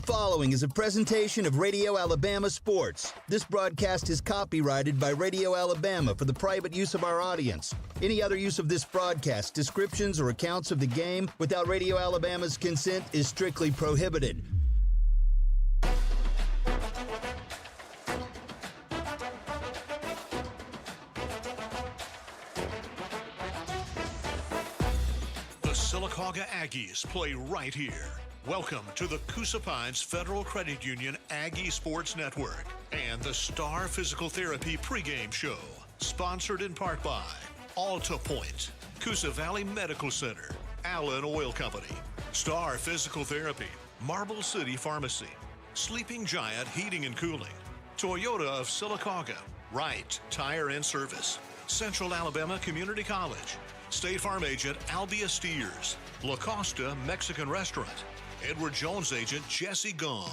following is a presentation of Radio Alabama Sports. This broadcast is copyrighted by Radio Alabama for the private use of our audience. Any other use of this broadcast, descriptions, or accounts of the game without Radio Alabama's consent is strictly prohibited. The Sylacauga Aggies play right here. Welcome to the COURTSIDE Federal Credit Union Aggie Sports Network and the Star Physical Therapy pregame show, sponsored in part by Alta Point, Coosa Valley Medical Center, Allen Oil Company, Star Physical Therapy, Marble City Pharmacy, Sleeping Giant Heating and Cooling, Toyota of Sylacauga, Wright Tire and Service, Central Alabama Community College, State Farm Agent Albia Steers, La Costa Mexican Restaurant, Edward Jones Agent Jesse Gum,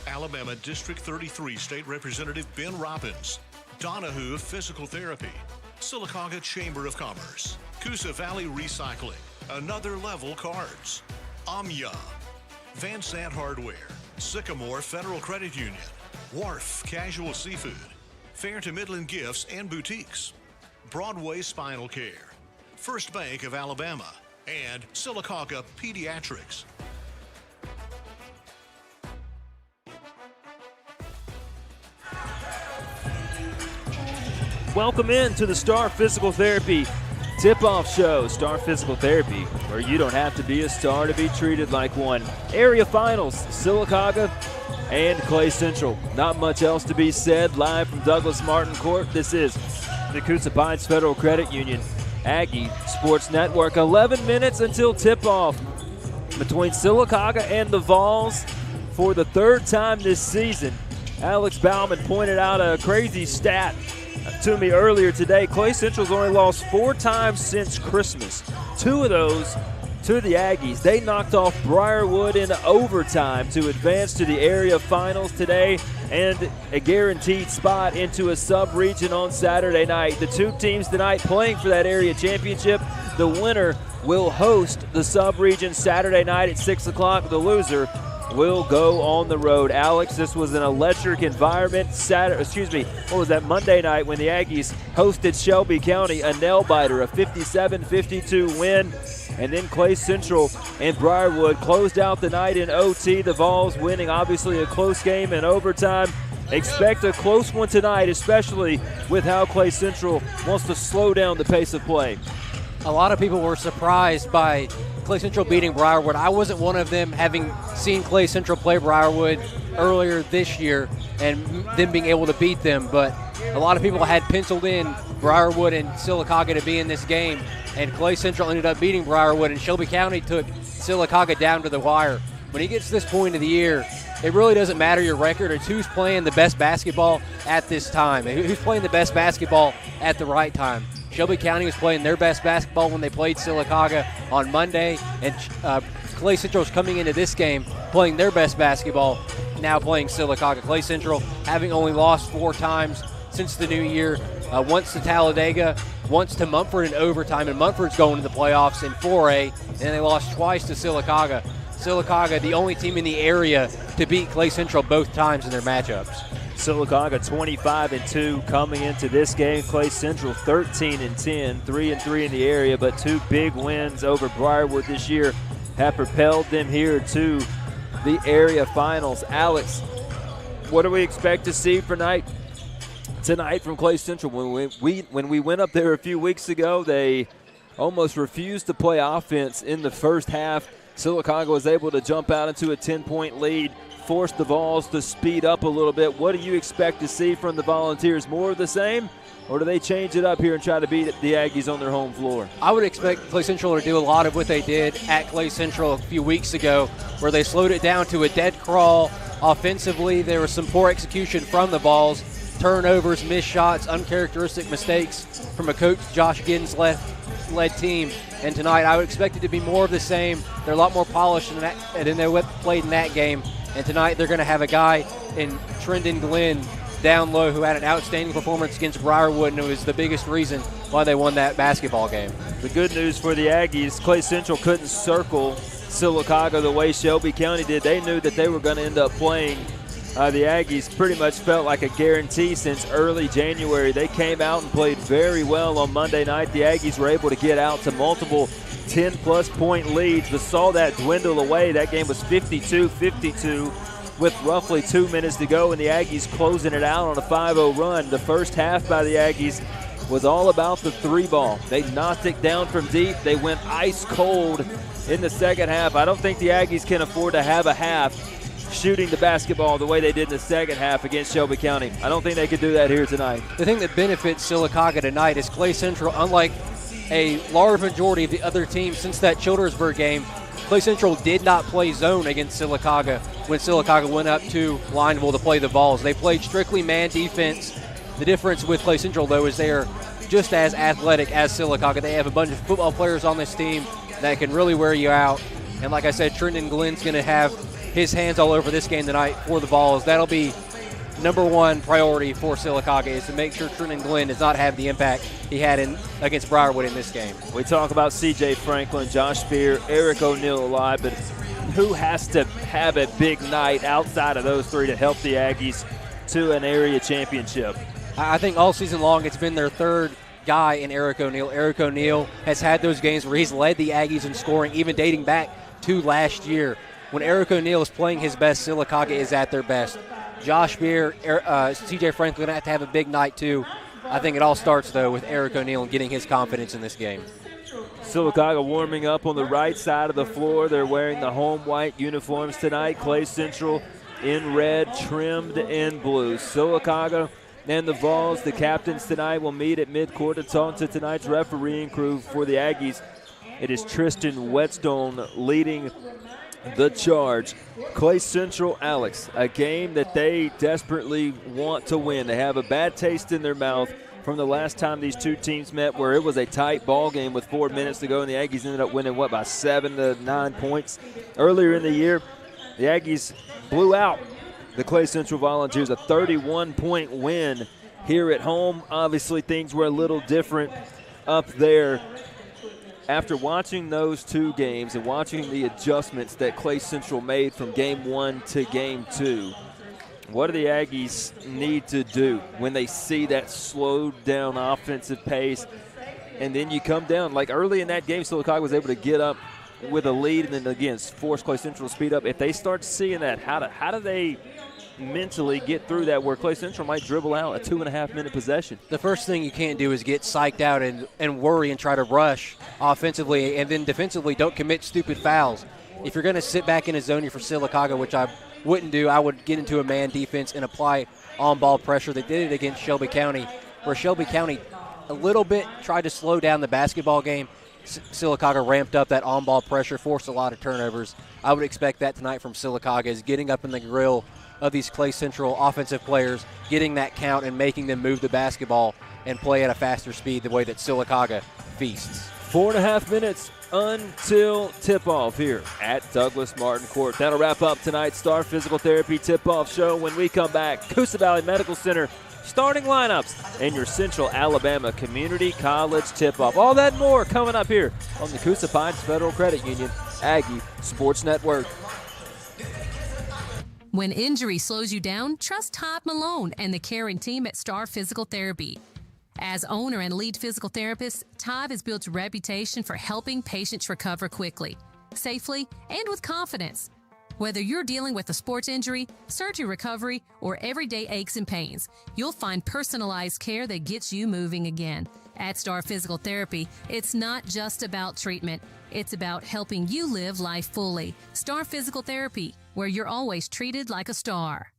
Alabama District 33 State Representative Ben Robbins, Donahue Physical Therapy, Sylacauga Chamber of Commerce, Coosa Valley Recycling, Another Level Cards, Amya, Van Sant Hardware, Sycamore Federal Credit Union, Wharf Casual Seafood, Fair to Midland Gifts and Boutiques, Broadway Spinal Care, First Bank of Alabama, and Sylacauga Pediatrics. Welcome in to the Star Physical Therapy tip-off show. Star Physical Therapy, where you don't have to be a star to be treated like one. Area finals, Sylacauga and Clay Central. Not much else to be said. Live from Douglas Martin Court, this is the COURTSIDE Federal Credit Union Aggie Sports Network. 11 minutes until tip-off between Sylacauga and the Vols for the third time this season. Alex Bauman pointed out a crazy stat to me earlier today. Clay Central's only lost 4 times since Christmas. 2 of those to the Aggies. They knocked off Briarwood in overtime to advance to the area finals today and a guaranteed spot into a sub-region on Saturday night. The 2 teams tonight playing for that area championship. The winner will host the sub-region Saturday night at 6 o'clock. The loser will go on the road. Alex, this was an electric environment. Monday night when the Aggies hosted Shelby County, a nail-biter, a 57-52 win. And then Clay Central and Briarwood closed out the night in OT. The Vols winning, obviously, a close game in overtime. Expect a close one tonight, especially with how Clay Central wants to slow down the pace of play. A lot of people were surprised by Clay Central beating Briarwood. I wasn't one of them, having seen Clay Central play Briarwood earlier this year and them being able to beat them. But a lot of people had penciled in Briarwood and Sylacauga to be in this game, and Clay Central ended up beating Briarwood, and Shelby County took Sylacauga down to the wire. When he gets to this point of the year, it really doesn't matter your record. It's who's playing the best basketball at this time, who's playing the best basketball at the right time. Shelby County was playing their best basketball when they played Sylacauga on Monday, and Clay Central is coming into this game playing their best basketball, now playing Sylacauga. Clay Central having only lost 4 times since the new year, once to Talladega, once to Mumford in overtime, and Mumford's going to the playoffs in 4A, and they lost twice to Sylacauga. Sylacauga, the only team in the area to beat Clay Central both times in their matchups. Sylacauga 25-2 coming into this game. Clay Central 13-10, 3-3 in the area, but 2 big wins over Briarwood this year have propelled them here to the area finals. Alex, what do we expect to see tonight from Clay Central? When we went up there a few weeks ago, they almost refused to play offense in the first half. Sylacauga was able to jump out into a 10-point lead, force the Vols to speed up a little bit. What do you expect to see from the Volunteers? More of the same, or do they change it up here and try to beat the Aggies on their home floor? I would expect Clay Central to do a lot of what they did at Clay Central a few weeks ago, where they slowed it down to a dead crawl. Offensively, there was some poor execution from the Vols, turnovers, missed shots, uncharacteristic mistakes from a coach Josh Giddens-led team. And tonight, I would expect it to be more of the same. They're a lot more polished than they played in that game. And tonight, they're going to have a guy in Trendon Glenn down low who had an outstanding performance against Briarwood, and it was the biggest reason why they won that basketball game. The good news for the Aggies, Clay Central couldn't circle Sylacauga the way Shelby County did. They knew that they were going to end up playing. The Aggies pretty much felt like a guarantee since early January. They came out and played very well on Monday night. The Aggies were able to get out to multiple 10-plus point leads, but saw that dwindle away. That game was 52-52 with roughly 2 minutes to go, and the Aggies closing it out on a 5-0 run. The first half by the Aggies was all about the three ball. They knocked it down from deep. They went ice cold in the second half. I don't think the Aggies can afford to have a half shooting the basketball the way they did in the second half against Shelby County. I don't think they could do that here tonight. The thing that benefits Sylacauga tonight is Clay Central, unlike a large majority of the other teams since that Childersburg game, Clay Central did not play zone against Sylacauga when Sylacauga went up to Lineville to play the Vols. They played strictly man defense. The difference with Clay Central, though, is they are just as athletic as Sylacauga. They have a bunch of football players on this team that can really wear you out. And like I said, Trenton Glenn's going to have his hands all over this game tonight for the Vols. That'll be number one priority for Sylacauga, is to make sure Trenton Glenn does not have the impact he had against Briarwood in this game. We talk about C.J. Franklin, Josh Spear, Eric O'Neill a lot, but who has to have a big night outside of those three to help the Aggies to an area championship? I think all season long it's been their third guy in Eric O'Neill. Eric O'Neill has had those games where he's led the Aggies in scoring, even dating back to last year. When Eric O'Neill is playing his best, Sylacauga is at their best. Josh Beer, C.J. Franklin have to have a big night too. I think it all starts, though, with Eric O'Neill and getting his confidence in this game. Sylacauga warming up on the right side of the floor. They're wearing the home white uniforms tonight. Clay Central in red, trimmed in blue. Sylacauga and the Vols, the captains tonight, will meet at midcourt to talk to tonight's refereeing crew for the Aggies. It is Tristan Whetstone leading the charge. Clay Central, Alex, a game that they desperately want to win. They have a bad taste in their mouth from the last time these two teams met, where it was a tight ball game with 4 minutes to go, and the Aggies ended up winning, by 7 to 9 points. Earlier in the year, the Aggies blew out the Clay Central Volunteers, a 31-point win here at home. Obviously, things were a little different up there. After watching those two games and watching the adjustments that Clay Central made from game 1 to game 2, what do the Aggies need to do when they see that slowed down offensive pace? And then you come down, like early in that game, Sylacauga was able to get up with a lead and then again force Clay Central to speed up. If they start seeing that, how do they mentally get through that, where Clay Central might dribble out a 2.5-minute possession? The first thing you can't do is get psyched out and worry and try to rush offensively, and then defensively don't commit stupid fouls. If you're going to sit back in a zone for Sylacauga, which I wouldn't do, I would get into a man defense and apply on-ball pressure. They did it against Shelby County, where Shelby County a little bit tried to slow down the basketball game. Sylacauga ramped up that on-ball pressure, forced a lot of turnovers. I would expect that tonight from Sylacauga, is getting up in the grill of these Clay Central offensive players, getting that count and making them move the basketball and play at a faster speed the way that Sylacauga feasts. 4.5 minutes until tip-off here at Douglas Martin Court. That'll wrap up tonight's Star Physical Therapy tip-off show. When we come back, Coosa Valley Medical Center starting lineups and your Central Alabama Community College tip-off. All that and more coming up here on the Coosa Pines Federal Credit Union Aggie Sports Network. When injury slows you down, trust Todd Malone and the caring team at Star Physical Therapy. As owner and lead physical therapist, Todd has built a reputation for helping patients recover quickly, safely, and with confidence. Whether you're dealing with a sports injury, surgery recovery, or everyday aches and pains, you'll find personalized care that gets you moving again. At Star Physical Therapy, it's not just about treatment. It's about helping you live life fully. Star Physical Therapy, where you're always treated like a star.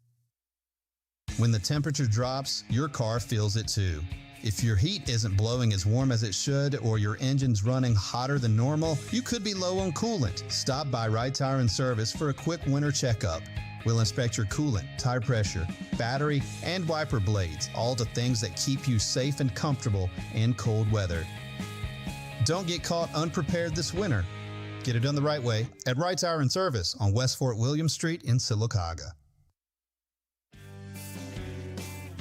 When the temperature drops, your car feels it too. If your heat isn't blowing as warm as it should, or your engine's running hotter than normal, you could be low on coolant. Stop by Right Tire and Service for a quick winter checkup. We'll inspect your coolant, tire pressure, battery, and wiper blades, all the things that keep you safe and comfortable in cold weather. Don't get caught unprepared this winter. Get it done the right way at Right Tire and Service on West Fort William Street in Sylacauga.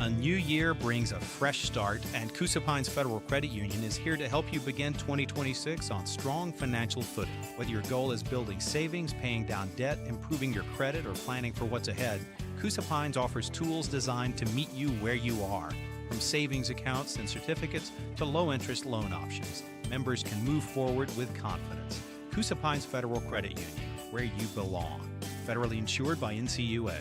A new year brings a fresh start, and Coosa Pines Federal Credit Union is here to help you begin 2026 on strong financial footing. Whether your goal is building savings, paying down debt, improving your credit, or planning for what's ahead, Coosa Pines offers tools designed to meet you where you are. From savings accounts and certificates to low-interest loan options, members can move forward with confidence. Coosa Pines Federal Credit Union, where you belong. Federally insured by NCUA.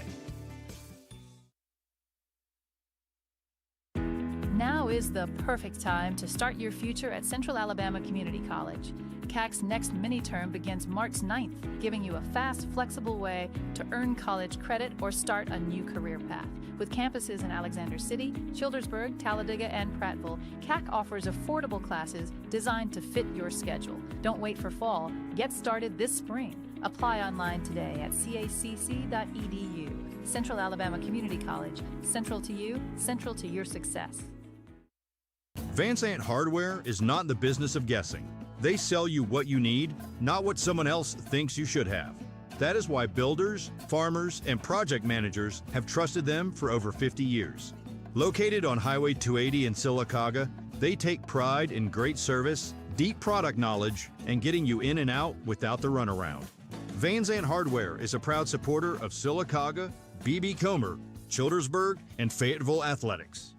Now is the perfect time to start your future at Central Alabama Community College. CAC's next mini-term begins March 9th, giving you a fast, flexible way to earn college credit or start a new career path. With campuses in Alexander City, Childersburg, Talladega, and Prattville, CAC offers affordable classes designed to fit your schedule. Don't wait for fall. Get started this spring. Apply online today at cacc.edu. Central Alabama Community College. Central to you, central to your success. Van Zandt Hardware is not in the business of guessing. They sell you what you need, not what someone else thinks you should have. That is why builders, farmers, and project managers have trusted them for over 50 years. Located on Highway 280 in Sylacauga, they take pride in great service, deep product knowledge, and getting you in and out without the runaround. Van Zandt Hardware is a proud supporter of Sylacauga, B.B. Comer, Childersburg, and Fayetteville athletics.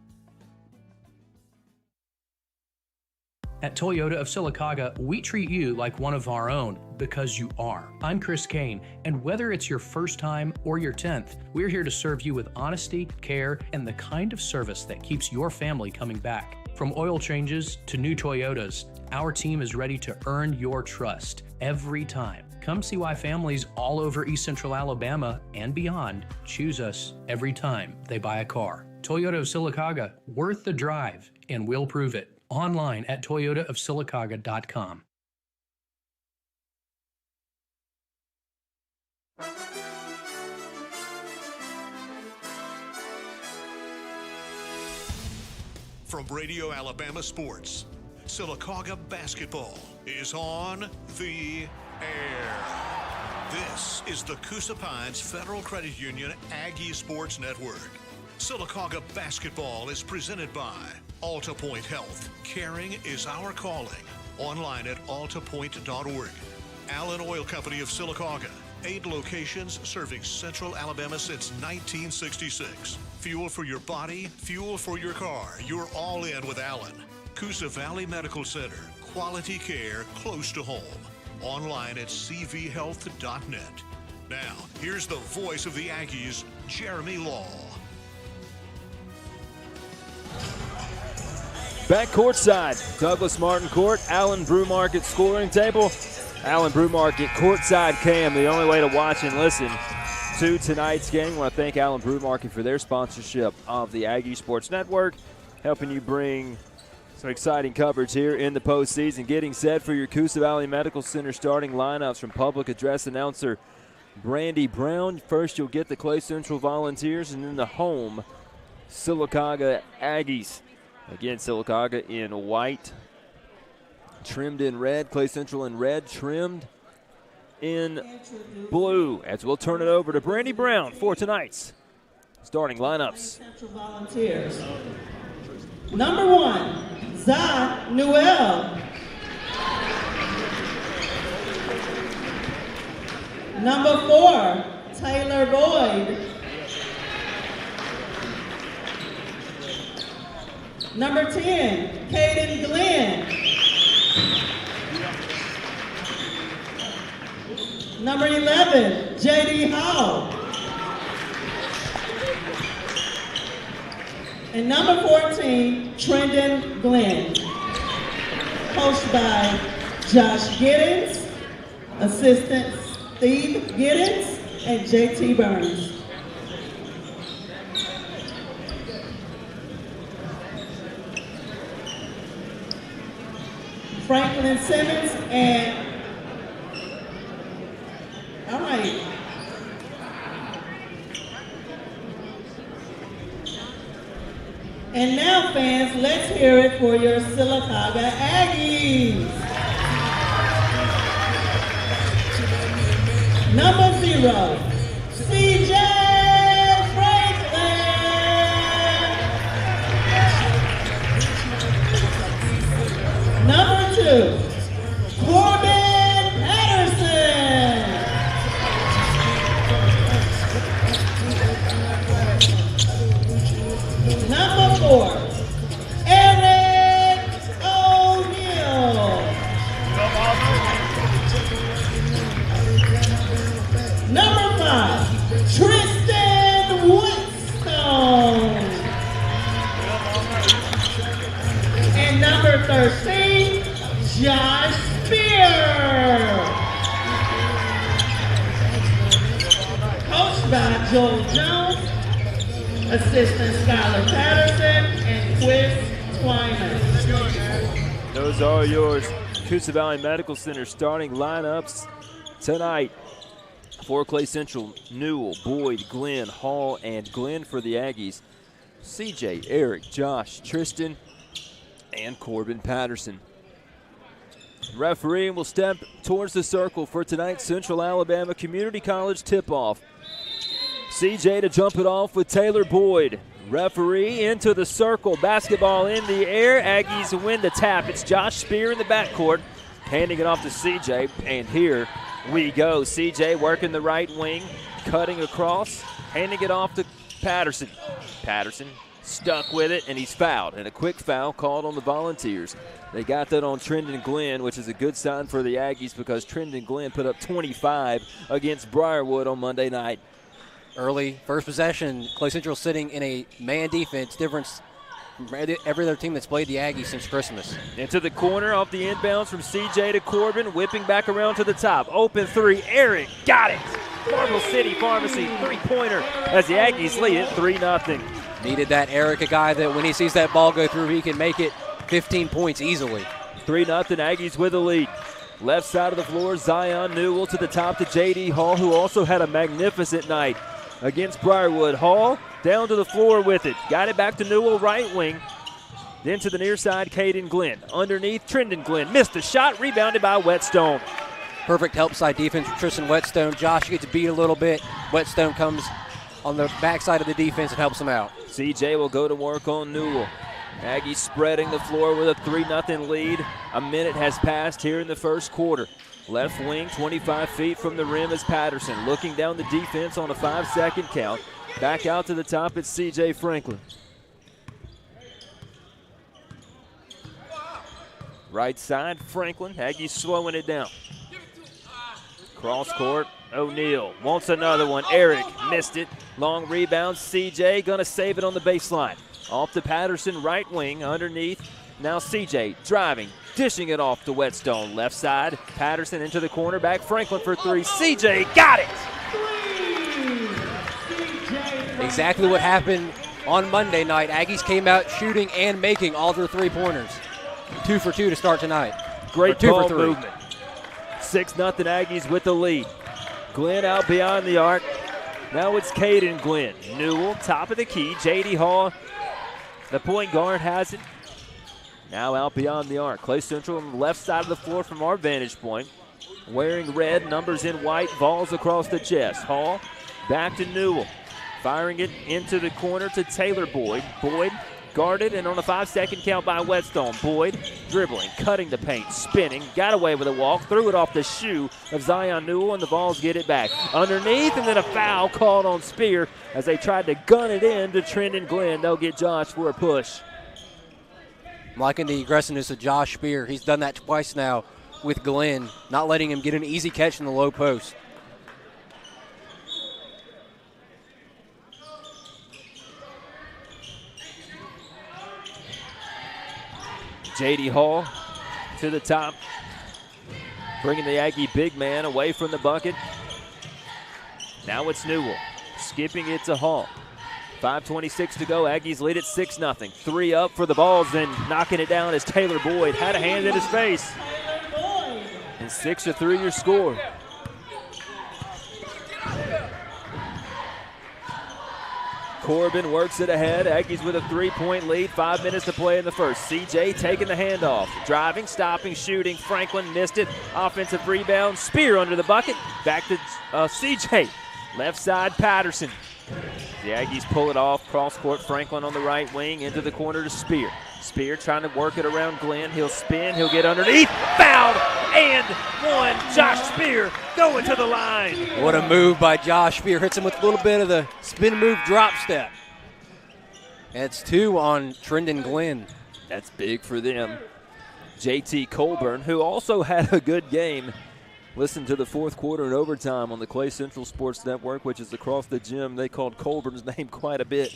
At Toyota of Sylacauga, we treat you like one of our own because you are. I'm Chris Kane, and whether it's your first time or your 10th, we're here to serve you with honesty, care, and the kind of service that keeps your family coming back. From oil changes to new Toyotas, our team is ready to earn your trust every time. Come see why families all over East Central Alabama and beyond choose us every time they buy a car. Toyota of Sylacauga, worth the drive, and we'll prove it. Online at toyotaofsylacauga.com. From Radio Alabama Sports, Sylacauga basketball is on the air. This is the Coosa Pines Federal Credit Union Aggie Sports Network. Sylacauga basketball is presented by Alta Point Health. Caring is our calling. Online at altapoint.org. Allen Oil Company of Sylacauga. 8 locations serving Central Alabama since 1966. Fuel for your body, fuel for your car. You're all in with Allen. Coosa Valley Medical Center. Quality care close to home. Online at cvhealth.net. Now, here's the voice of the Aggies, Jeremy Law. Back courtside, Douglas Martin Court, Allen Brew Market scoring table. Allen Brew Market courtside cam, the only way to watch and listen to tonight's game. I want to thank Allen Brew Market for their sponsorship of the Aggie Sports Network, helping you bring some exciting coverage here in the postseason. Getting set for your Coosa Valley Medical Center starting lineups from public address announcer Brandy Brown. First, you'll get the Clay Central Volunteers, and then the home Sylacauga Aggies. Again, Sylacauga in white, trimmed in red. Clay Central in red, trimmed in blue. As we'll turn it over to Brandy Brown for tonight's starting lineups. Central Volunteers. Number 1, Zah Newell. Number 4, Taylor Boyd. Number 10, Caden Glenn. Number 11, J.D. Hall. And number 14, Trendon Glenn. Coached by Josh Giddens, assistants Steve Giddens, and J.T. Burns. Franklin Simmons and, all right. And now, fans, let's hear it for your Sylacauga Aggies. Number 0, CJ Franklin. 2, Corbin Patterson. Number 4, Eric O'Neal. Number 5, Tristan Whitstone. And number 13, Josh Spear. Coached by Joel Jones, assistant Skylar Patterson, and Chris Twyman. Those are yours. Coosa Valley Medical Center starting lineups tonight. For Clay Central, Newell, Boyd, Glenn, Hall, and Glenn for the Aggies. CJ, Eric, Josh, Tristan, and Corbin Patterson. Referee will step towards the circle for tonight's Central Alabama Community College tip-off. CJ to jump it off with Taylor Boyd. Referee into the circle, basketball in the air. Aggies win the tap. It's Josh Spear in the backcourt, handing it off to CJ, and here we go. CJ working the right wing, cutting across, handing it off to Patterson. Patterson stuck with it, and he's fouled, and a quick foul called on the Volunteers. They got that on Trendon Glenn, which is a good sign for the Aggies because Trendon Glenn put up 25 against Briarwood on Monday night. Early first possession, Clay Central sitting in a man defense, difference from every other team that's played the Aggies since Christmas. Into the corner off the inbounds from CJ to Corbin, whipping back around to the top. Open three, Eric got it. Marble City Pharmacy three-pointer as the Aggies lead it 3-0. Needed that Eric, a guy that when he sees that ball go through, he can make it 15 points easily. 3-0 Aggies with a lead. Left side of the floor, Zion Newell to the top to J.D. Hall, who also had a magnificent night against Briarwood. Hall down to the floor with it. Got it back to Newell, right wing. Then to the near side, Caden Glenn. Underneath, Trendon Glenn. Missed the shot, rebounded by Whetstone. Perfect help side defense from Tristan Whetstone. Josh gets beat a little bit. Whetstone comes on the backside of the defense and helps him out. CJ will go to work on Newell. Aggies spreading the floor with a 3-0 lead. A minute has passed here in the first quarter. Left wing, 25 feet from the rim is Patterson. Looking down the defense on a 5-second count. Back out to the top, it's C.J. Franklin. Right side, Franklin. Aggies slowing it down. Cross court, O'Neal wants another one. Eric missed it. Long rebound, C.J. gonna save it on the baseline. Off to Patterson, right wing, underneath. Now C.J. driving, dishing it off to Whetstone. Left side, Patterson into the corner, back Franklin for three. C.J. got it! Exactly what happened on Monday night. Aggies came out shooting and making all their three-pointers. 2 for 2 to start tonight. Great ball movement. 6-0 Aggies with the lead. Glenn out beyond the arc. Now it's Caden Glenn. Newell, top of the key. J.D. Hall, the point guard, has it. Now out beyond the arc. Clay Central on the left side of the floor from our vantage point. Wearing red, numbers in white, balls across the chest. Hall back to Newell. Firing it into the corner to Taylor Boyd. Boyd guarded and on a 5-second count by Whetstone. Boyd dribbling, cutting the paint, spinning, got away with a walk, threw it off the shoe of Zion Newell, and the Vols get it back. Underneath, and then a foul called on Spear as they tried to gun it in to Trendon Glenn. They'll get Josh for a push. I'm liking the aggressiveness of Josh Spear. He's done that twice now with Glenn, not letting him get an easy catch in the low post. J.D. Hall to the top, bringing the Aggie big man away from the bucket. Now it's Newell, skipping it to Hall. 5:26 to go. Aggies lead at 6-0. 3 up for the Vols, and knocking it down as Taylor Boyd had a hand in his face. And 6-3 your score. Corbin works it ahead. Aggies with a 3-point lead. 5 minutes to play in the first. CJ taking the handoff. Driving, stopping, shooting. Franklin missed it. Offensive rebound. Spear under the bucket. Back to CJ. Left side, Patterson. The Aggies pull it off. Cross court, Franklin on the right wing. Into the corner to Spear. Spear trying to work it around Glenn. He'll spin. He'll get underneath. Fouled and one. Josh Spear going to the line. What a move by Josh Spear. Hits him with a little bit of the spin move drop step. And it's 2 on Trendon Glenn. That's big for them. JT Colburn, who also had a good game. Listen to the fourth quarter and overtime on the Clay Central Sports Network, which is across the gym. They called Colburn's name quite a bit.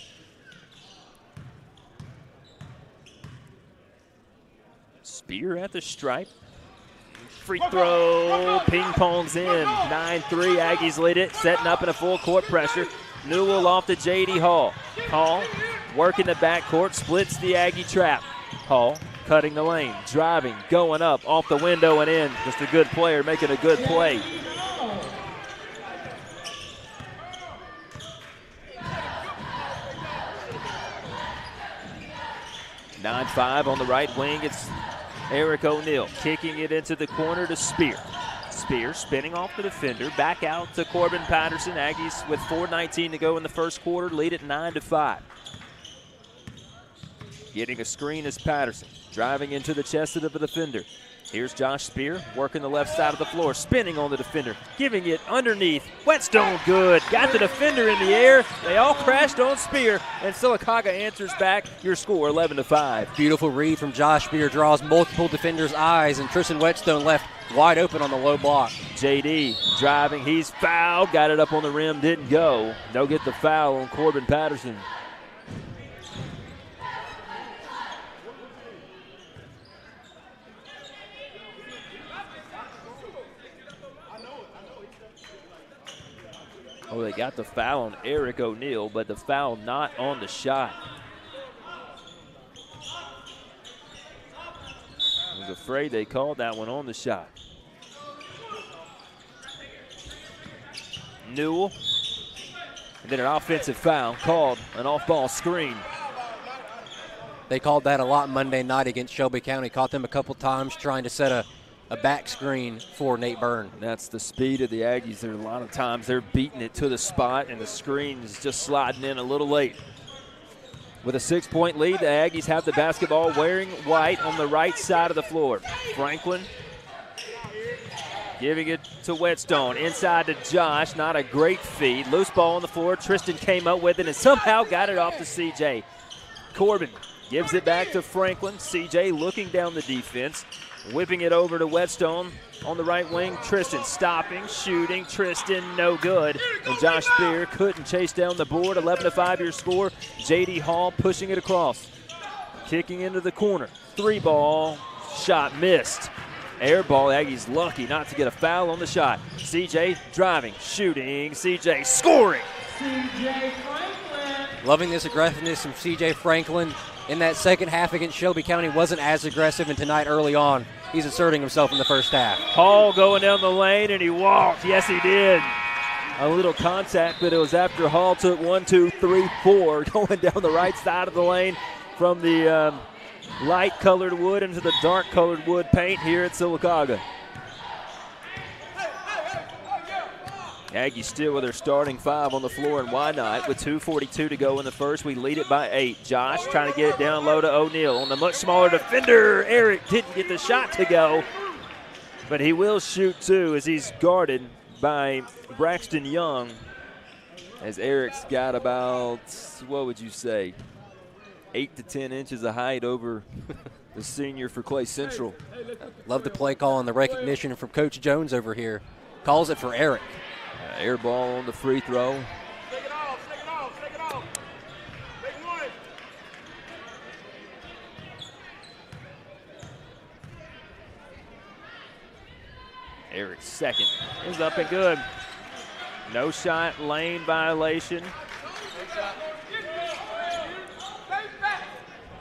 Spear at the stripe. Free throw, ping pongs in. 9-3, Aggies lead it, setting up in a full court pressure. Newell off to J.D. Hall. Hall working the backcourt, splits the Aggie trap. Hall cutting the lane, driving, going up, off the window and in. Just a good player making a good play. Nine 5 on the right wing. It's Eric O'Neill kicking it into the corner to Spear. Spear spinning off the defender, back out to Corbin Patterson. Aggies with 4:19 to go in the first quarter, lead it 9-5. Getting a screen is Patterson, driving into the chest of the defender. Here's Josh Spear working the left side of the floor, spinning on the defender, giving it underneath. Whetstone good, got the defender in the air. They all crashed on Spear, and Sylacauga answers back. Your score 11-5. Beautiful read from Josh Spear, draws multiple defenders' eyes, and Tristan Whetstone left wide open on the low block. JD driving, he's fouled, got it up on the rim, didn't go. They'll get the foul on Corbin Patterson. Oh, they got the foul on Eric O'Neill, but the foul not on the shot. I was afraid they called that one on the shot. Newell. And then an offensive foul called, an off-ball screen. They called that a lot Monday night against Shelby County. Caught them a couple times trying to set a back screen for Nate Byrne. That's the speed of the Aggies. There are a lot of times they're beating it to the spot, and the screen is just sliding in a little late. With a 6-point lead, the Aggies have the basketball wearing white on the right side of the floor. Franklin giving it to Whetstone. Inside to Josh. Not a great feed. Loose ball on the floor. Tristan came up with it and somehow got it off to CJ. Corbin gives it back to Franklin. CJ looking down the defense. Whipping it over to Whetstone on the right wing. Tristan stopping, shooting. Tristan no good. And Josh Spear couldn't chase down the board. 11-5 your score. J.D. Hall pushing it across. Kicking into the corner. 3-ball. Shot missed. Air ball. Aggies lucky not to get a foul on the shot. CJ driving, shooting. CJ scoring. CJ Franklin. Loving this aggressiveness from CJ Franklin. In that second half against Shelby County, wasn't as aggressive, and tonight early on, he's asserting himself in the first half. Hall going down the lane, and he walked. Yes, he did. A little contact, but it was after Hall took 1, 2, 3, 4, going down the right side of the lane from the light-colored wood into the dark-colored wood paint here at Sylacauga. Aggies still with their starting 5 on the floor, and why not? With 2:42 to go in the first, we lead it by 8. Josh trying to get it down low to O'Neill. On the much smaller defender, Eric didn't get the shot to go, but he will shoot too as he's guarded by Braxton Young, as Eric's got about, what would you say, 8 to 10 inches of height over the senior for Clay Central. Love the play call and the recognition from Coach Jones over here. Calls it for Eric. Air ball on the free throw. Take it off. Take one. Eric's second is up and good. No shot, lane violation.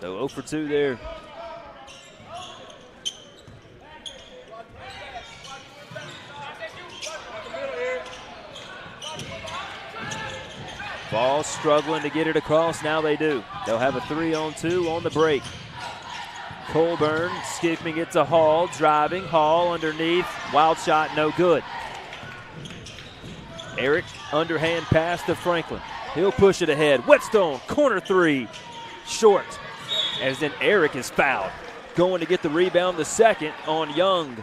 So 0 for 2 there. Ball struggling to get it across. Now they do. They'll have a 3-on-2 on the break. Colburn skipping it to Hall, driving. Hall underneath. Wild shot, no good. Eric, underhand pass to Franklin. He'll push it ahead. Whetstone, corner 3. Short. as then Eric is fouled. Going to get the rebound, the second on Young.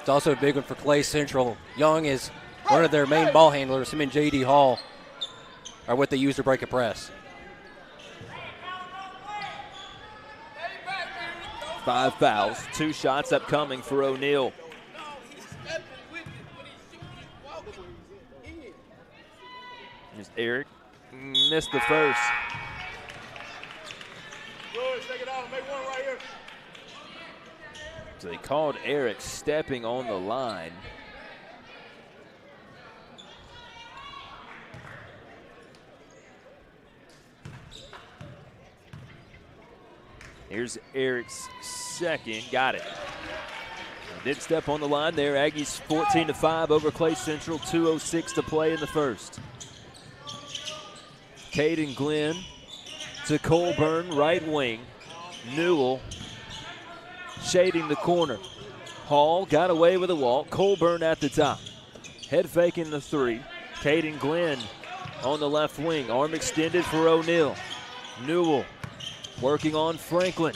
It's also a big one for Clay Central. Young is one of their main ball handlers. Him and J.D. Hall are what they use to break a press. 5 fouls, 2 shots upcoming for O'Neal. Here's Eric, missed the first. Good, take it out, make one right here. So they called Eric stepping on the line. Here's Eric's second, got it. Did step on the line there. Aggies 14-5 over Clay Central, 2:06 to play in the first. Caden Glenn to Colburn, right wing. Newell shading the corner. Hall got away with a walk. Colburn at the top. Head faking the 3. Caden Glenn on the left wing. Arm extended for O'Neal. Newell working on Franklin.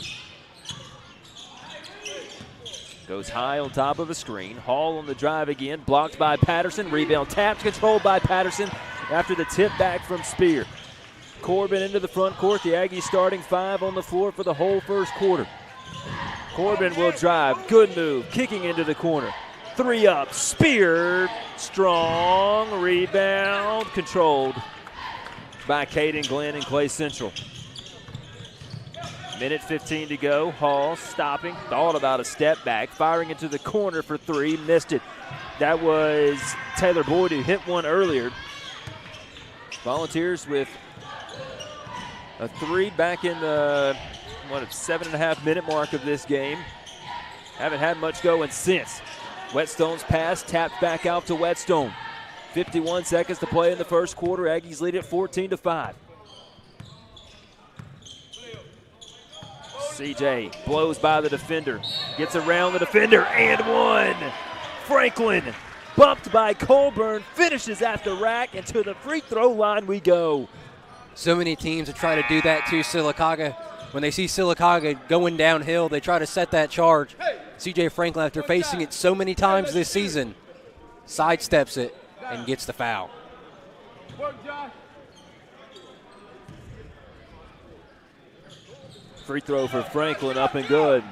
Goes high on top of a screen. Hall on the drive again. Blocked by Patterson. Rebound tapped, controlled by Patterson after the tip back from Spear. Corbin into the front court. The Aggies starting 5 on the floor for the whole first quarter. Corbin will drive. Good move. Kicking into the corner. 3 up. Spear. Strong. Rebound. Controlled by Caden Glenn and Clay Central. Minute 15 to go. Hall stopping. Thought about a step back. Firing into the corner for 3. Missed it. That was Taylor Boyd who hit one earlier. Volunteers with a 3 back in the 7.5 minute mark of this game. Haven't had much going since. Whetstone's pass tapped back out to Whetstone. 51 seconds to play in the first quarter. Aggies lead at 14-5. CJ blows by the defender, gets around the defender, and one. Franklin, bumped by Colburn, finishes at the rack, and to the free throw line we go. So many teams are trying to do that to Sylacauga. When they see Sylacauga going downhill, they try to set that charge. CJ Franklin, after facing it so many times this season, sidesteps it and gets the foul. Free throw for Franklin, up and good.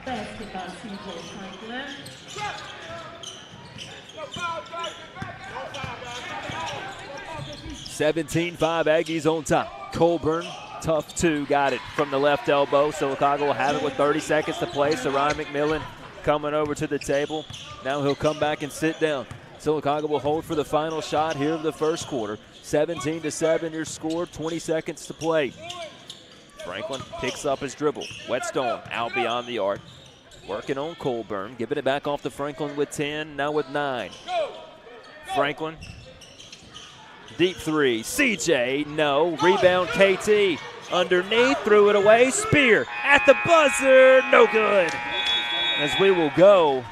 17-5 Aggies on top. Colburn, tough 2, got it from the left elbow. Sylacauga will have it with 30 seconds to play. So Ryan McMillan coming over to the table. Now he'll come back and sit down. Sylacauga will hold for the final shot here of the first quarter. 17-7 your score, 20 seconds to play. Franklin picks up his dribble. Whetstone out beyond the arc. Working on Colburn. Giving it back off to Franklin with 10, now with 9. Franklin. Deep 3. CJ, no. Rebound KT. Underneath, threw it away. Spear at the buzzer. No good. As we will go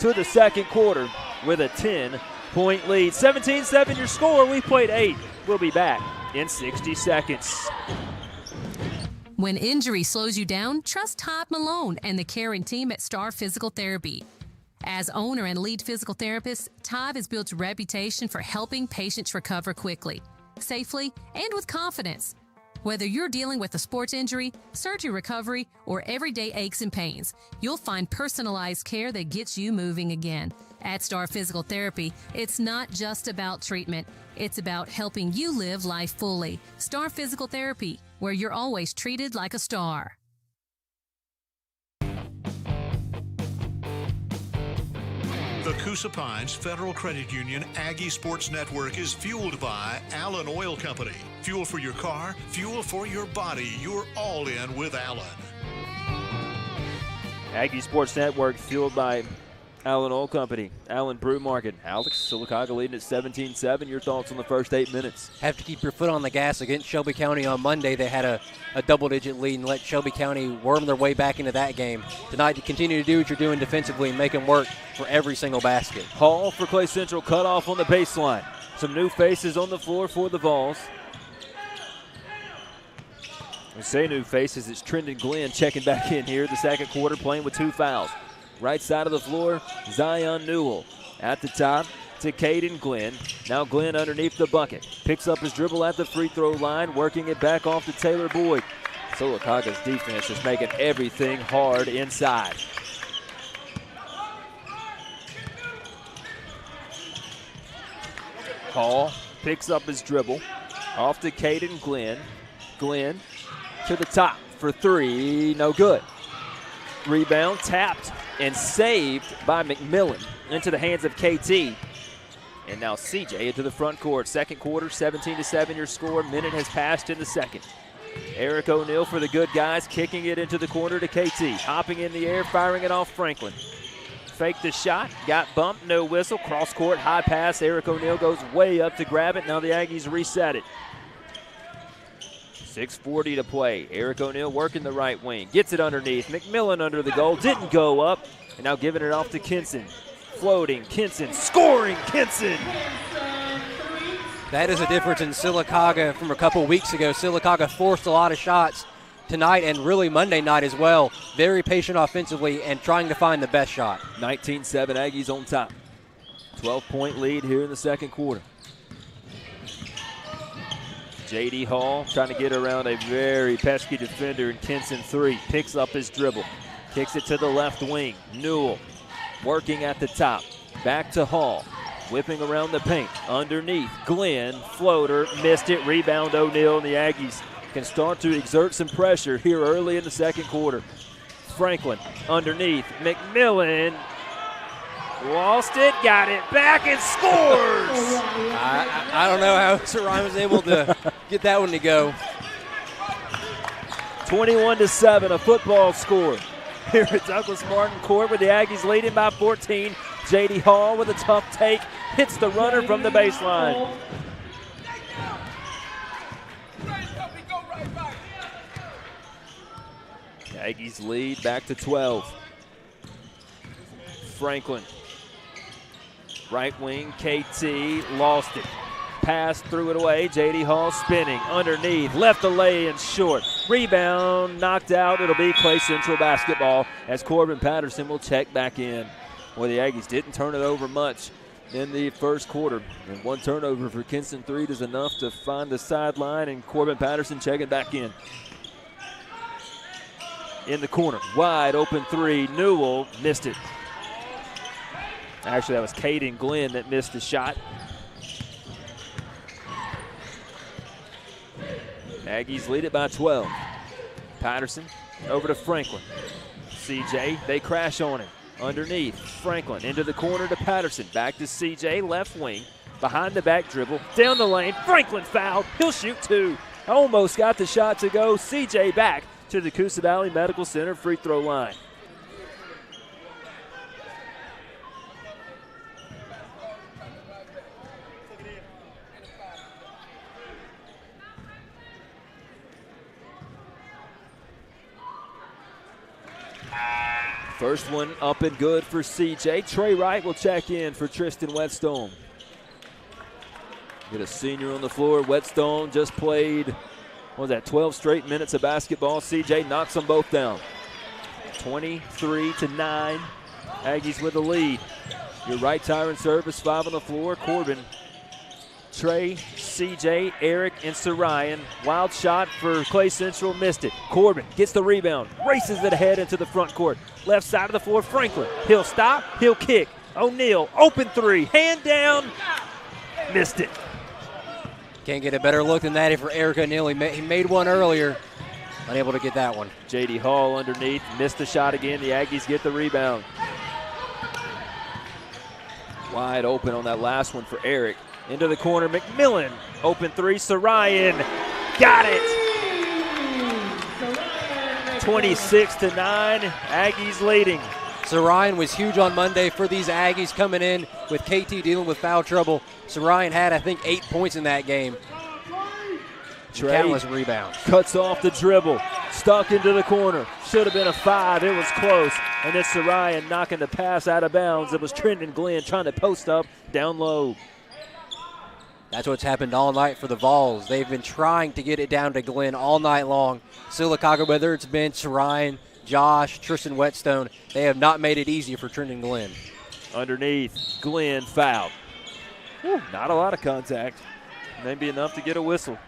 to the second quarter with a 10-point lead. 17-7 your score. We played 8. We'll be back in 60 seconds. When injury slows you down, trust Todd Malone and the caring team at Star Physical Therapy. As owner and lead physical therapist, Todd has built a reputation for helping patients recover quickly, safely, and with confidence. Whether you're dealing with a sports injury, surgery recovery, or everyday aches and pains, you'll find personalized care that gets you moving again. At Star Physical Therapy, it's not just about treatment. It's about helping you live life fully. Star Physical Therapy, where you're always treated like a star. The Coosa Pines Federal Credit Union Aggie Sports Network is fueled by Allen Oil Company. Fuel for your car, fuel for your body. You're all in with Allen. Aggie Sports Network fueled by Allen Oil Company, Allen Brew Market. Alex, Sylacauga leading at 17-7. Your thoughts on the first 8 minutes? Have to keep your foot on the gas against Shelby County on Monday. They had a double-digit lead and let Shelby County worm their way back into that game. Tonight, to continue to do what you're doing defensively and make them work for every single basket. Hall for Clay Central, cut off on the baseline. Some new faces on the floor for the Vols. We say new faces. It's Trendon Glenn checking back in here the second quarter, playing with 2 fouls. Right side of the floor, Zion Newell. At the top to Caden Glenn. Now Glenn underneath the bucket. Picks up his dribble at the free throw line, working it back off to Taylor Boyd. Sylacauga's defense is making everything hard inside. Hall picks up his dribble. Off to Caden Glenn. Glenn to the top for 3. No good. Rebound tapped and saved by McMillan into the hands of KT. And now CJ into the front court. Second quarter, 17-7 your score. Minute has passed in the second. Eric O'Neal for the good guys, kicking it into the corner to KT. Hopping in the air, firing it off Franklin. Faked the shot, got bumped, no whistle. Cross court, high pass. Eric O'Neal goes way up to grab it. Now the Aggies reset it. 6:40 to play. Eric O'Neal working the right wing. Gets it underneath. McMillan under the goal. Didn't go up. And now giving it off to Kinson. Floating. Kinson. Scoring. Kinson. That is a difference in Sylacauga from a couple weeks ago. Sylacauga forced a lot of shots tonight and really Monday night as well. Very patient offensively and trying to find the best shot. 19-7 Aggies on top. 12-point lead here in the second quarter. J.D. Hall trying to get around a very pesky defender in Kinson 3. Picks up his dribble. Kicks it to the left wing. Newell working at the top. Back to Hall. Whipping around the paint. Underneath. Glenn. Floater. Missed it. Rebound O'Neal. And the Aggies can start to exert some pressure here early in the second quarter. Franklin underneath. McMillan. Lost it, got it back, and scores! I don't know how Sir Ryan was able to get that one to go. 21-7, a football score here at Douglas Martin Court with the Aggies leading by 14. J.D. Hall with a tough take, hits the runner from the baseline. The Aggies lead back to 12. Franklin. Right wing, KT, lost it. Pass, threw it away. J.D. Hall spinning underneath, left the lay and short. Rebound, knocked out. It'll be Clay Central basketball as Corbin Patterson will check back in. Well, the Aggies didn't turn it over much in the first quarter. And one turnover for Kinston 3 is enough to find the sideline, and Corbin Patterson checking back in. In the corner, wide open 3. Newell missed it. Actually, that was Caden Glenn that missed the shot. Aggies lead it by 12. Patterson over to Franklin. CJ, they crash on him. Underneath, Franklin into the corner to Patterson. Back to CJ, left wing. Behind the back dribble, down the lane. Franklin fouled. He'll shoot 2. Almost got the shot to go. CJ back to the Coosa Valley Medical Center free throw line. First one up and good for CJ. Trey Wright will check in for Tristan Whetstone. Get a senior on the floor. Whetstone just played, what was that, 12 straight minutes of basketball. CJ knocks them both down. 23-9. Aggies with the lead. Your right Tyron service, 5 on the floor. Corbin, Trey, CJ, Eric, and Sarayan. Wild shot for Clay Central, missed it. Corbin gets the rebound, races it ahead into the front court. Left side of the floor, Franklin. He'll stop, he'll kick. O'Neal, open 3, hand down, missed it. Can't get a better look than that for Eric O'Neal. He made one earlier, unable to get that one. J.D. Hall underneath, missed the shot again. The Aggies get the rebound. Wide open on that last one for Eric. Into the corner, McMillan. Open 3, Sarayan. Got it! 26-9, Aggies leading. Sarayan was huge on Monday for these Aggies coming in with KT dealing with foul trouble. Sarayan had, I think, 8 points in that game. Trey countless rebounds. Cuts off the dribble, stuck into the corner. Should have been a 5, it was close. And then Sarayan knocking the pass out of bounds. It was Trendon Glenn trying to post up down low. That's what's happened all night for the Vols. They've been trying to get it down to Glenn all night long. Sylacauga, whether it's been Ryan, Josh, Tristan Whetstone, they have not made it easy for Trenton Glenn. Underneath, Glenn fouled. Whew, not a lot of contact. Maybe enough to get a whistle.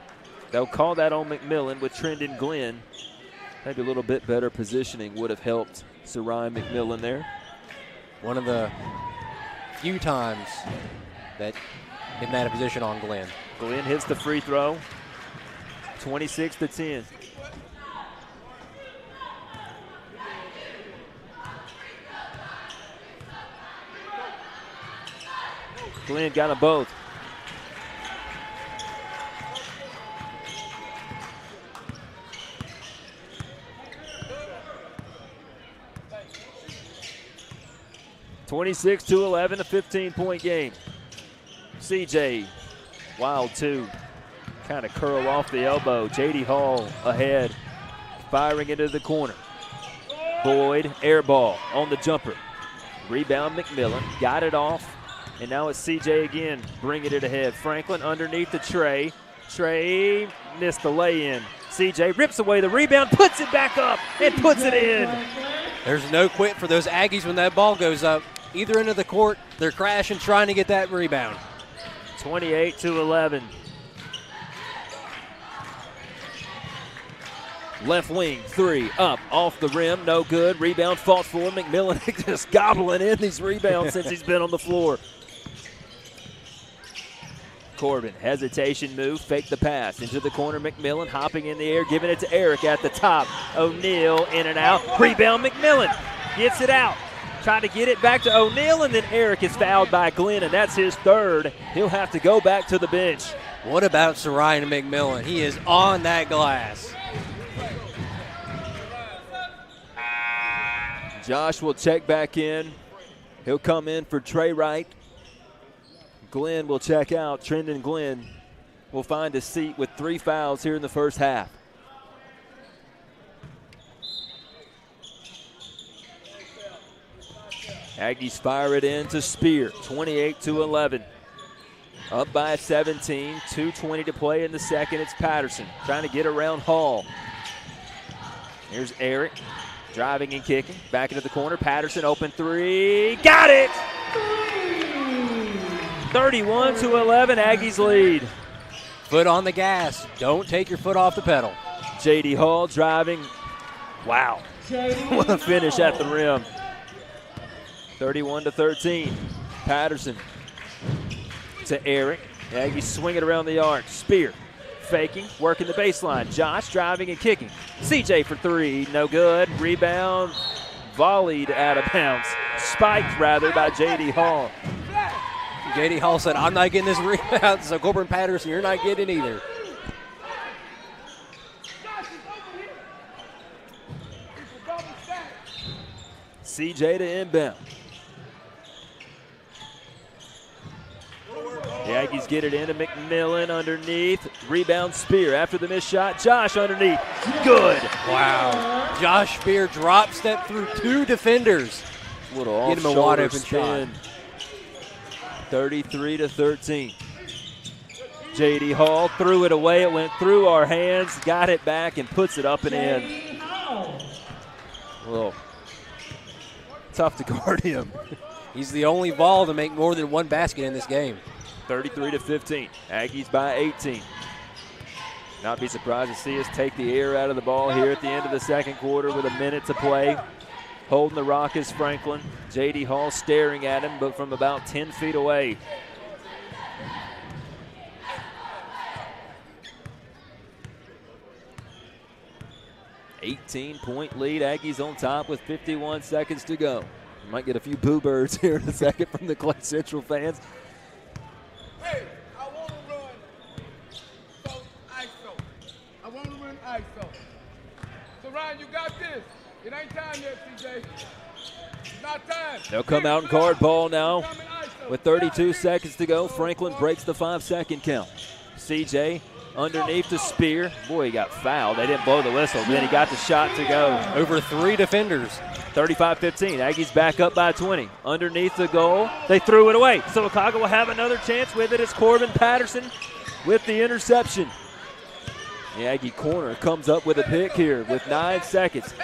They'll call that on McMillan with Trenton Glenn. Maybe a little bit better positioning would have helped Ryan McMillan there. One of the few times that they've had a position on Glenn. Glenn hits the free throw. 26-10. Glenn got them both. (26-11), a 15-point game. CJ, wild two, kind of curl off the elbow. J.D. Hall ahead, firing into the corner. Boyd, air ball on the jumper. Rebound McMillan, got it off, and now it's CJ again, bringing it ahead. Franklin underneath the Trey. Trey missed the lay-in. CJ rips away the rebound, puts it back up, and puts it in. There's no quit for those Aggies when that ball goes up. Either end of the court, they're crashing, trying to get that rebound. 28-11. Left wing, three, up, off the rim, no good. Rebound fought for. McMillan just gobbling in these rebounds since he's been on the floor. Corbin, hesitation move, fake the pass. Into the corner, McMillan hopping in the air, giving it to Eric at the top. O'Neal in and out. Rebound, McMillan gets it out. Trying to get it back to O'Neal, and then Eric is fouled by Glenn, and that's his third. He'll have to go back to the bench. What about Ryan McMillan? He is on that glass. Josh will check back in. He'll come in for Trey Wright. Glenn will check out. Trenton Glenn will find a seat with 3 fouls here in the first half. Aggies fire it in to Spear, 28-11. Up by 17, 2:20 to play in the second. It's Patterson trying to get around Hall. Here's Eric driving and kicking. Back into the corner. Patterson, open three. Got it! 31-11, Aggies lead. Foot on the gas. Don't take your foot off the pedal. J.D. Hall driving. Wow. What a finish at the rim. 31-13. Patterson to Eric. The Aggies swing it around the arc. Spear faking, working the baseline. Josh driving and kicking. CJ for three, no good. Rebound, volleyed out of bounds. Spiked, rather, by J.D. Hall. J.D. Hall said, I'm not getting this rebound, so Corbin Patterson, you're not getting it either. CJ to inbound. The Aggies get it into McMillan underneath. Rebound Spear after the missed shot. Josh underneath. Good. Wow. Josh Spear drop step through 2 defenders. Little get him a wide open spin. 33-13. J.D. Hall threw it away. It went through our hands. Got it back and puts it up and in. Well, tough to guard him. He's the only Vol to make more than 1 basket in this game. 33-15. Aggies by 18. Not be surprised to see us take the air out of the ball here at the end of the second quarter with a minute to play. Holding the rock is Franklin. J.D. Hall staring at him, but from about 10 feet away. $18-point lead. Aggies on top with 51 seconds to go. We might get a few boo birds here in a second from the Clay Central fans. Hey, I want to run ISO. I want to run ISO. So, Ryan, you got this. It ain't time yet, CJ. It's not time. They'll come out and guard ball now. With 32 seconds to go, Franklin breaks the 5-second count. CJ underneath the Spear. Boy, he got fouled. They didn't blow the whistle. Then he got the shot to go. Over 3 defenders. 35-15. Aggies back up by 20. Underneath the goal. They threw it away. Sylacauga will have another chance with it. It's Corbin Patterson with the interception. The Aggie corner comes up with a pick here with 9 seconds.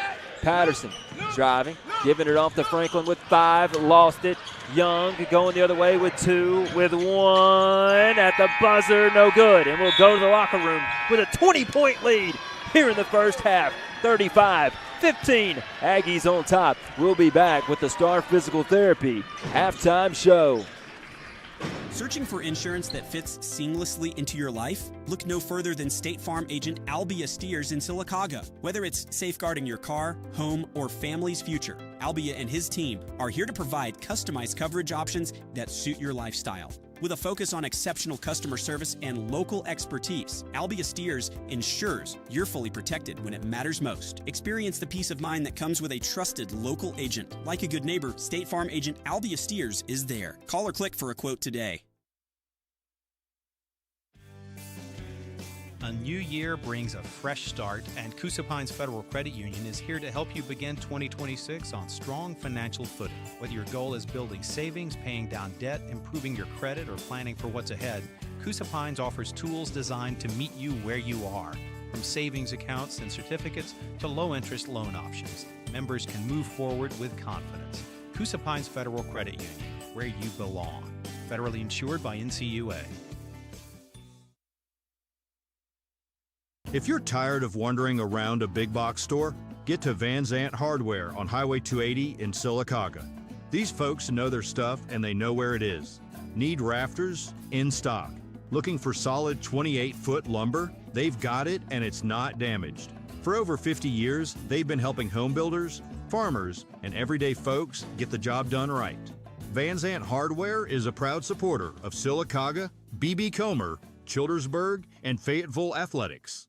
Patterson driving, giving it off to Franklin with 5, lost it. Young going the other way with 2, with 1 at the buzzer, no good. And we'll go to the locker room with a 20-point lead here in the first half, 35-15. Aggies on top. We'll be back with the Star Physical Therapy halftime show. Searching for insurance that fits seamlessly into your life? Look no further than State Farm agent Albia Steers in Sylacauga. Whether it's safeguarding your car, home, or family's future, Albia and his team are here to provide customized coverage options that suit your lifestyle. With a focus on exceptional customer service and local expertise, Albia Steers ensures you're fully protected when it matters most. Experience the peace of mind that comes with a trusted local agent. Like a good neighbor, State Farm agent Albia Steers is there. Call or click for a quote today. A new year brings a fresh start, and Coosa Pines Federal Credit Union is here to help you begin 2026 on strong financial footing. Whether your goal is building savings, paying down debt, improving your credit, or planning for what's ahead, Coosa Pines offers tools designed to meet you where you are. From savings accounts and certificates to low-interest loan options, members can move forward with confidence. Coosa Pines Federal Credit Union, where you belong. Federally insured by NCUA. If you're tired of wandering around a big box store, get to Van Zant Hardware on Highway 280 in Sylacauga. These folks know their stuff and they know where it is. Need rafters? In stock. Looking for solid 28-foot lumber? They've got it and it's not damaged. For over 50 years, they've been helping home builders, farmers, and everyday folks get the job done right. Van Zant Hardware is a proud supporter of Sylacauga, B.B. Comer, Childersburg, and Fayetteville Athletics.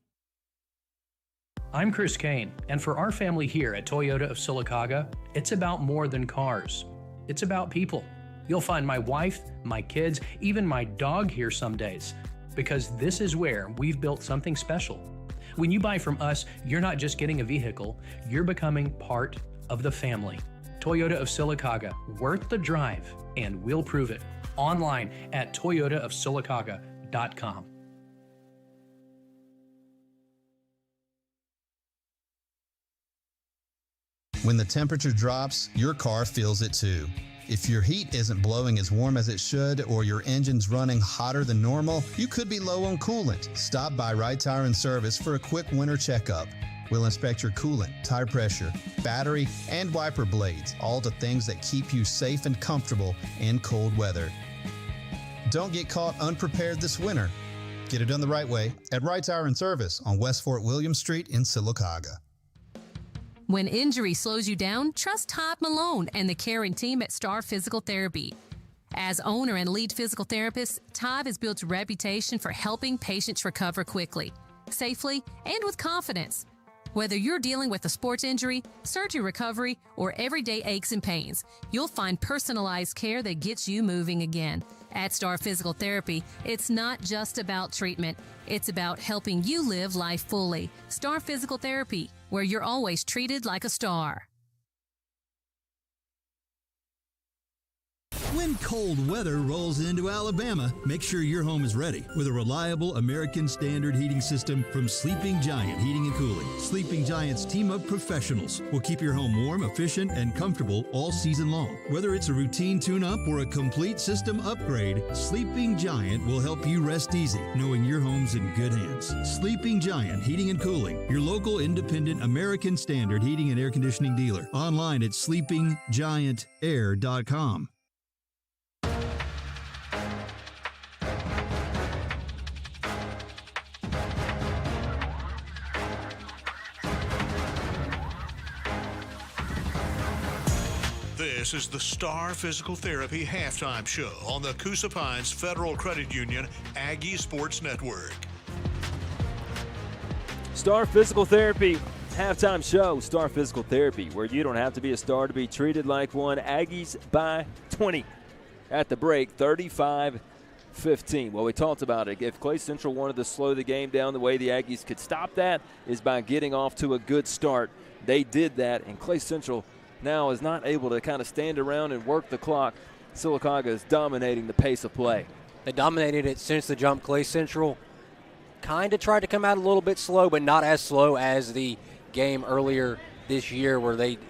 I'm Chris Kane, and for our family here at Toyota of Sylacauga, it's about more than cars. It's about people. You'll find my wife, my kids, even my dog here some days, because this is where we've built something special. When you buy from us, you're not just getting a vehicle, you're becoming part of the family. Toyota of Sylacauga, worth the drive, and we'll prove it. Online at toyotaofsylacauga.com. When the temperature drops, your car feels it too. If your heat isn't blowing as warm as it should or your engine's running hotter than normal, you could be low on coolant. Stop by Right Tire and Service for a quick winter checkup. We'll inspect your coolant, tire pressure, battery, and wiper blades, all the things that keep you safe and comfortable in cold weather. Don't get caught unprepared this winter. Get it done the right way at Right Tire and Service on West Fort William Street in Sylacauga. When injury slows you down, trust Todd Malone and the caring team at Star Physical Therapy. As owner and lead physical therapist, Todd has built a reputation for helping patients recover quickly, safely, and with confidence. Whether you're dealing with a sports injury, surgery recovery, or everyday aches and pains, you'll find personalized care that gets you moving again. At Star Physical Therapy, it's not just about treatment. It's about helping you live life fully. Star Physical Therapy, where you're always treated like a star. When cold weather rolls into Alabama, make sure your home is ready with a reliable American Standard heating system from Sleeping Giant Heating and Cooling. Sleeping Giant's team of professionals will keep your home warm, efficient, and comfortable all season long. Whether it's a routine tune-up or a complete system upgrade, Sleeping Giant will help you rest easy, knowing your home's in good hands. Sleeping Giant Heating and Cooling, your local independent American Standard heating and air conditioning dealer. Online at sleepinggiantair.com. This is the Star Physical Therapy halftime show on the Coosa Pines Federal Credit Union Aggie Sports Network. Star Physical Therapy halftime show. Star Physical Therapy, where you don't have to be a star to be treated like one. Aggies by 20 at the break, 35-15. Well, we talked about it. If Clay Central wanted to slow the game down, the way the Aggies could stop that is by getting off to a good start. They did that, and Clay Central now is not able to kind of stand around and work the clock. Sylacauga is dominating the pace of play. They dominated it since the jump. Clay Central kind of tried to come out a little bit slow, but not as slow as the game earlier this year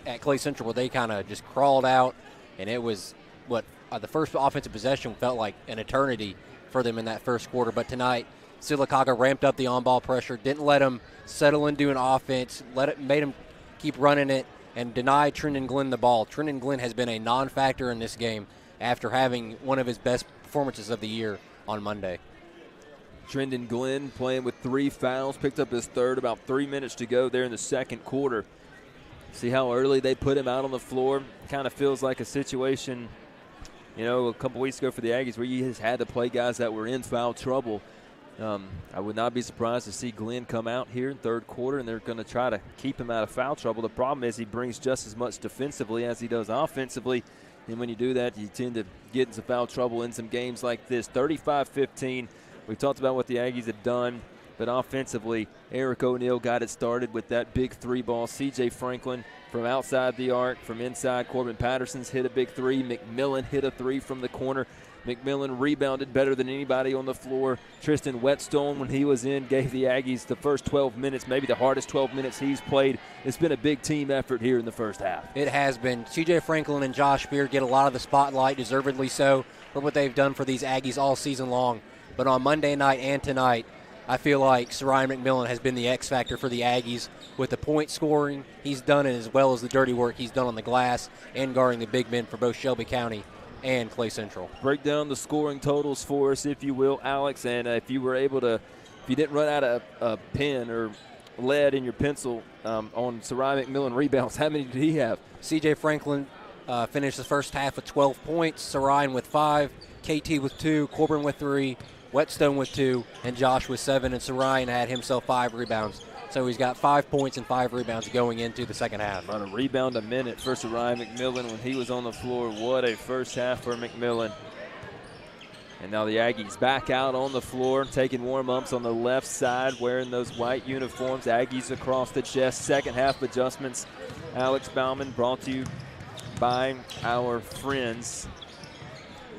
at Clay Central where they kind of just crawled out, and it was the first offensive possession felt like an eternity for them in that first quarter. But tonight, Sylacauga ramped up the on-ball pressure, didn't let them settle into an offense, made them keep running it, and denied Trenton Glenn the ball. Trenton Glenn has been a non-factor in this game after having one of his best performances of the year on Monday. Trenton Glenn playing with 3 fouls, picked up his third, about 3 minutes to go there in the second quarter. See how early they put him out on the floor. Kind of feels like a situation, a couple weeks ago for the Aggies where you just had to play guys that were in foul trouble. I would not be surprised to see Glenn come out here in third quarter, and they're going to try to keep him out of foul trouble. The problem is he brings just as much defensively as he does offensively, and when you do that, you tend to get into foul trouble in some games like this. 35-15. We've talked about what the Aggies have done, but offensively, Eric O'Neal got it started with that big 3 ball. C.J. Franklin from outside the arc, from inside. Corbin Patterson's hit a big 3. McMillan hit a 3 from the corner. McMillan rebounded better than anybody on the floor. Tristan Whetstone, when he was in, gave the Aggies the first 12 minutes, maybe the hardest 12 minutes he's played. It's been a big team effort here in the first half. It has been. C.J. Franklin and Josh Spear get a lot of the spotlight, deservedly so, for what they've done for these Aggies all season long. But on Monday night and tonight, I feel like Sarian McMillan has been the X factor for the Aggies with the point scoring he's done, as well as the dirty work he's done on the glass and guarding the big men for both Shelby County and Clay Central. Break down the scoring totals for us, if you will, Alex. And if you didn't run out of a pen or lead in your pencil on Sarian McMillan rebounds, how many did he have? C.J. Franklin finished the first half with 12 points, Sarian with 5, KT with 2, Corbin with 3, Whetstone with 2, and Josh with 7, and Sarian had himself 5 rebounds. So he's got 5 points and 5 rebounds going into the second half. About a rebound a minute for Sarian McMillan when he was on the floor. What a first half for McMillan. And now the Aggies back out on the floor, taking warm-ups on the left side, wearing those white uniforms. Aggies across the chest. Second half adjustments. Alex Bauman, brought to you by our friends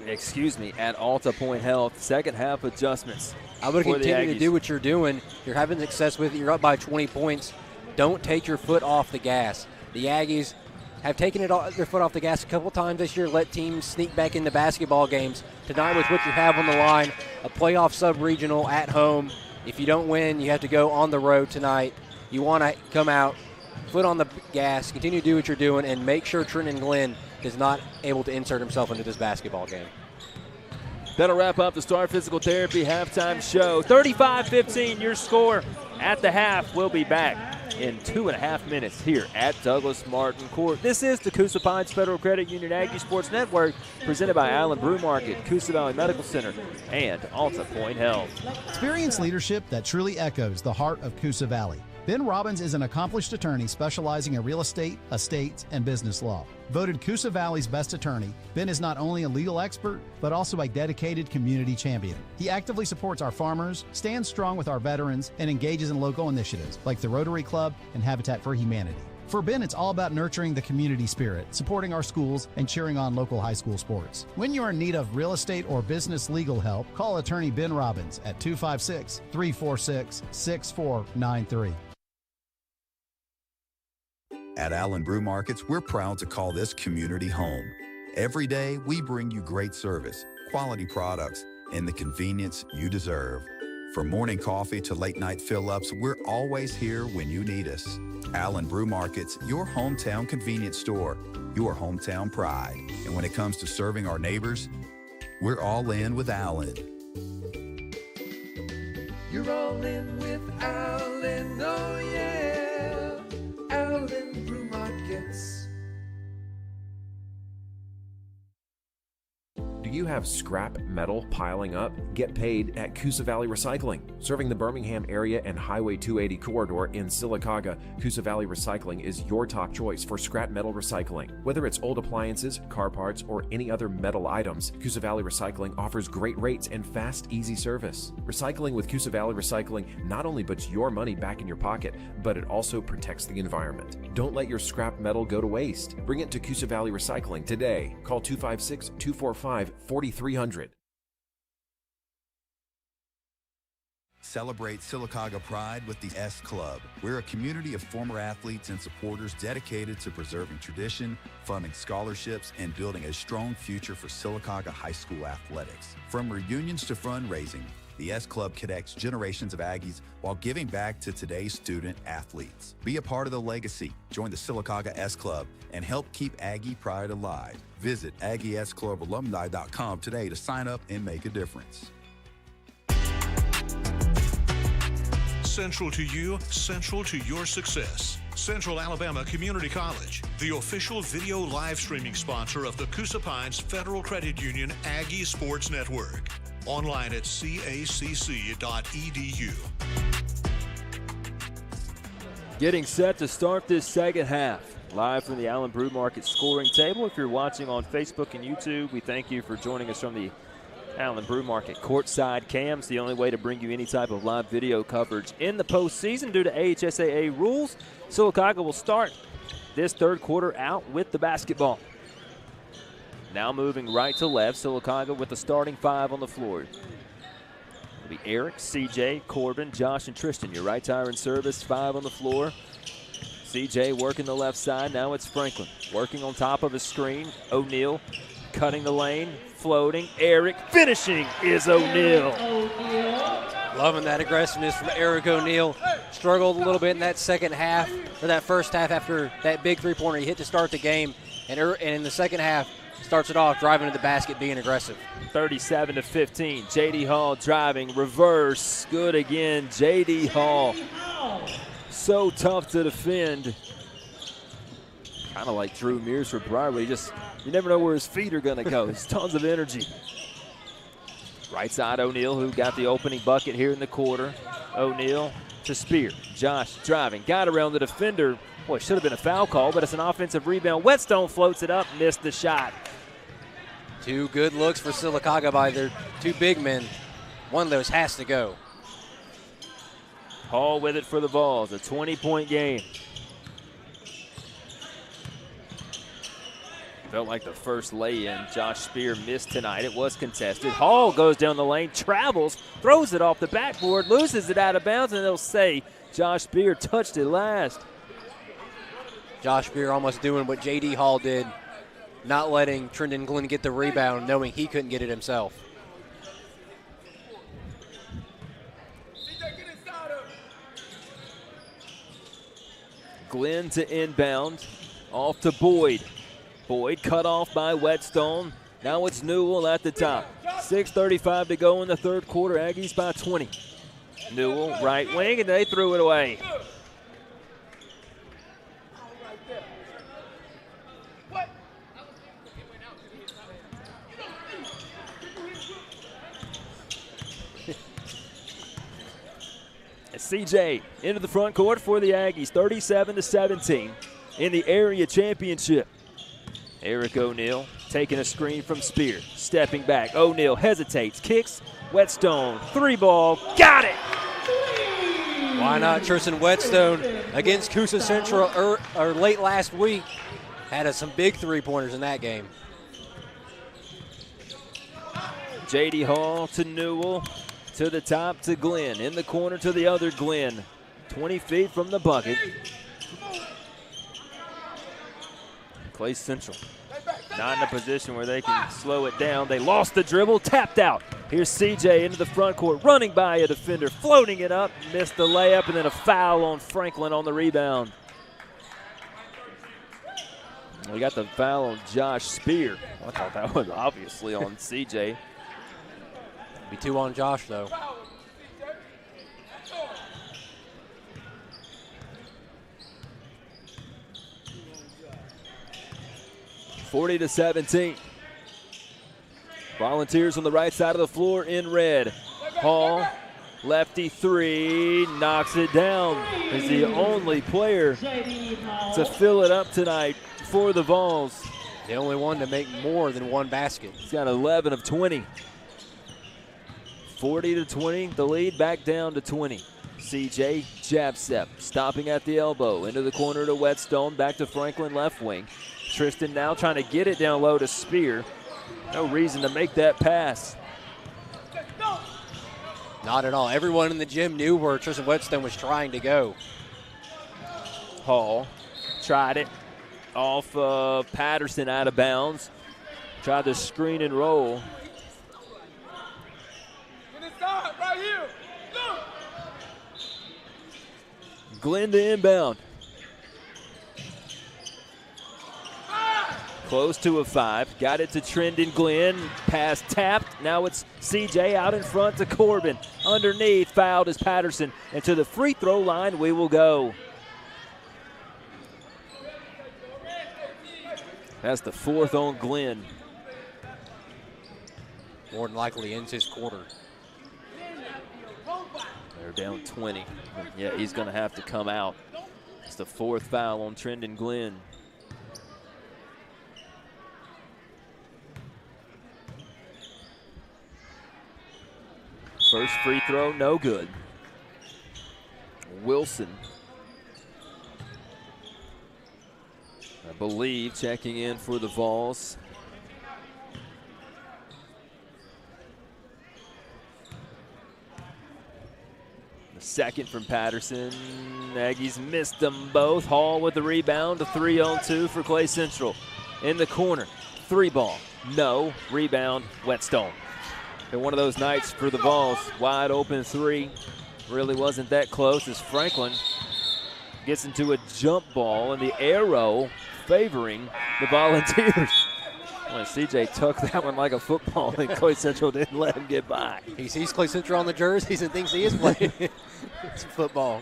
at Alta Point Health. Second half adjustments. I would continue to do what you're doing. You're having success with it. You're up by 20 points. Don't take your foot off the gas. The Aggies have taken their foot off the gas a couple times this year, let teams sneak back into basketball games. Tonight with what you have on the line, a playoff sub-regional at home. If you don't win, you have to go on the road tonight. You want to come out, foot on the gas, continue to do what you're doing, and make sure Trenton Glenn is not able to insert himself into this basketball game. That'll wrap up the Star Physical Therapy halftime show. 35-15, your score at the half. We'll be back in 2.5 minutes here at Douglas Martin Court. This is the Coosa Pines Federal Credit Union Aggie Sports Network, presented by Allen Brew Market, Coosa Valley Medical Center, and Alta Point Health. Experience leadership that truly echoes the heart of Coosa Valley. Ben Robbins is an accomplished attorney specializing in real estate, estates, and business law. Voted Coosa Valley's best attorney, Ben is not only a legal expert, but also a dedicated community champion. He actively supports our farmers, stands strong with our veterans, and engages in local initiatives like the Rotary Club and Habitat for Humanity. For Ben, it's all about nurturing the community spirit, supporting our schools, and cheering on local high school sports. When you're in need of real estate or business legal help, call attorney Ben Robbins at 256-346-6493. At Allen Brew Markets, we're proud to call this community home. Every day, we bring you great service, quality products, and the convenience you deserve. From morning coffee to late-night fill-ups, we're always here when you need us. Allen Brew Markets, your hometown convenience store, your hometown pride. And when it comes to serving our neighbors, we're all in with Allen. You're all in with Allen, oh yeah. Allen Brew Markets. Do you have scrap metal piling up? Get paid at Coosa Valley Recycling. Serving the Birmingham area and Highway 280 corridor in Sylacauga, Coosa Valley Recycling is your top choice for scrap metal recycling. Whether it's old appliances, car parts, or any other metal items, Coosa Valley Recycling offers great rates and fast, easy service. Recycling with Coosa Valley Recycling not only puts your money back in your pocket, but it also protects the environment. Don't let your scrap metal go to waste. Bring it to Coosa Valley Recycling today. Call 256-245-4300. Celebrate Sylacauga Pride with the S Club. We're a community of former athletes and supporters dedicated to preserving tradition, funding scholarships, and building a strong future for Sylacauga High School athletics. From reunions to fundraising, the S Club connects generations of Aggies while giving back to today's student athletes. Be a part of the legacy. Join the Sylacauga S Club and help keep Aggie Pride alive. Visit AggieSClubAlumni.com today to sign up and make a difference. Central to you, central to your success. Central Alabama Community College, the official video live streaming sponsor of the Coosa Pines Federal Credit Union Aggie Sports Network. Online at cacc.edu. Getting set to start this second half. Live from the Allen Brew Market scoring table. If you're watching on Facebook and YouTube, we thank you for joining us from the Allen Brew Market courtside cams. The only way to bring you any type of live video coverage in the postseason due to AHSAA rules. Sylacauga will start this third quarter out with the basketball. Now moving right to left, Sylacauga with the starting five on the floor. It'll be Eric, CJ, Corbin, Josh, and Tristan. Your right tire in service, five on the floor. CJ working the left side. Now it's Franklin working on top of his screen. O'Neal cutting the lane, floating. Eric finishing is O'Neal. Loving that aggressiveness from Eric O'Neal. Struggled a little bit in that second half, or that first half after that big three-pointer he hit to start the game. And in the second half, starts it off driving to the basket, being aggressive. 37-15. J.D. Hall driving, reverse. Good again, J.D. Hall. So tough to defend. Kind of like Drew Mears for Briarwood. You never know where his feet are going to go. There's tons of energy. Right side O'Neal, who got the opening bucket here in the quarter. O'Neal to Spear. Josh driving, got around the defender. Boy, should have been a foul call, but it's an offensive rebound. Whetstone floats it up, missed the shot. Two good looks for Sylacauga by their two big men. One of those has to go. Hall with it for the Vols, a 20-point game. Felt like the first lay-in Josh Spear missed tonight. It was contested. Hall goes down the lane, travels, throws it off the backboard, loses it out of bounds, and they'll say Josh Spear touched it last. Josh Spear almost doing what J.D. Hall did, not letting Trendon Glenn get the rebound, knowing he couldn't get it himself. Glenn to inbound, off to Boyd. Boyd cut off by Whetstone. Now it's Newell at the top. 6:35 to go in the third quarter. Aggies by 20. Newell, right wing, and they threw it away. CJ into the front court for the Aggies, 37-17 in the area championship. Eric O'Neal taking a screen from Spear, stepping back. O'Neal hesitates, kicks. Whetstone, three ball, got it! Why not Tristan Whetstone against Coosa Central or late last week? Had some big three-pointers in that game. J.D. Hall to Newell. To the top to Glenn. In the corner to the other Glenn. 20 feet from the bucket. Clay Central not in a position where they can slow it down. They lost the dribble, tapped out. Here's CJ into the front court, running by a defender, floating it up, missed the layup, and then a foul on Franklin on the rebound. We got the foul on Josh Spear. I thought that was obviously on CJ. Be two on Josh, though. Volunteers on the right side of the floor in red. Hall, lefty three, knocks it down. Is the only player to fill it up tonight for the Vols. The only one to make more than one basket. He's got 11 of 20. 40-20, the lead back down to 20. CJ jab step, stopping at the elbow, into the corner to Whetstone, back to Franklin left wing. Tristan now trying to get it down low to Spear. No reason to make that pass. Not at all. Everyone in the gym knew where Tristan Whetstone was trying to go. Hall tried it off of Patterson, out of bounds. Tried to screen and roll. Right here. Glenn to inbound. Close to a 5. Got it to Trendon Glenn. Pass tapped. Now it's CJ out in front to Corbin. Underneath, fouled is Patterson. And to the free throw line we will go. That's the 4th on Glenn. More than likely ends his quarter. They're down 20. Yeah, he's going to have to come out. It's the 4th foul on Trendon Glenn. First free throw, no good. Wilson, I believe, checking in for the Vols. The second from Patterson. Aggies missed them both. Hall with the rebound, a 3-on-2 for Clay Central. In the corner, 3 ball, no. Rebound, Whetstone. And one of those nights for the Vols. Wide open 3. Really wasn't that close as Franklin gets into a jump ball, and the arrow favoring the Volunteers. Well, CJ took that one like a football, and Clay Central didn't let him get by. He sees Clay Central on the jerseys and thinks he is playing it's football.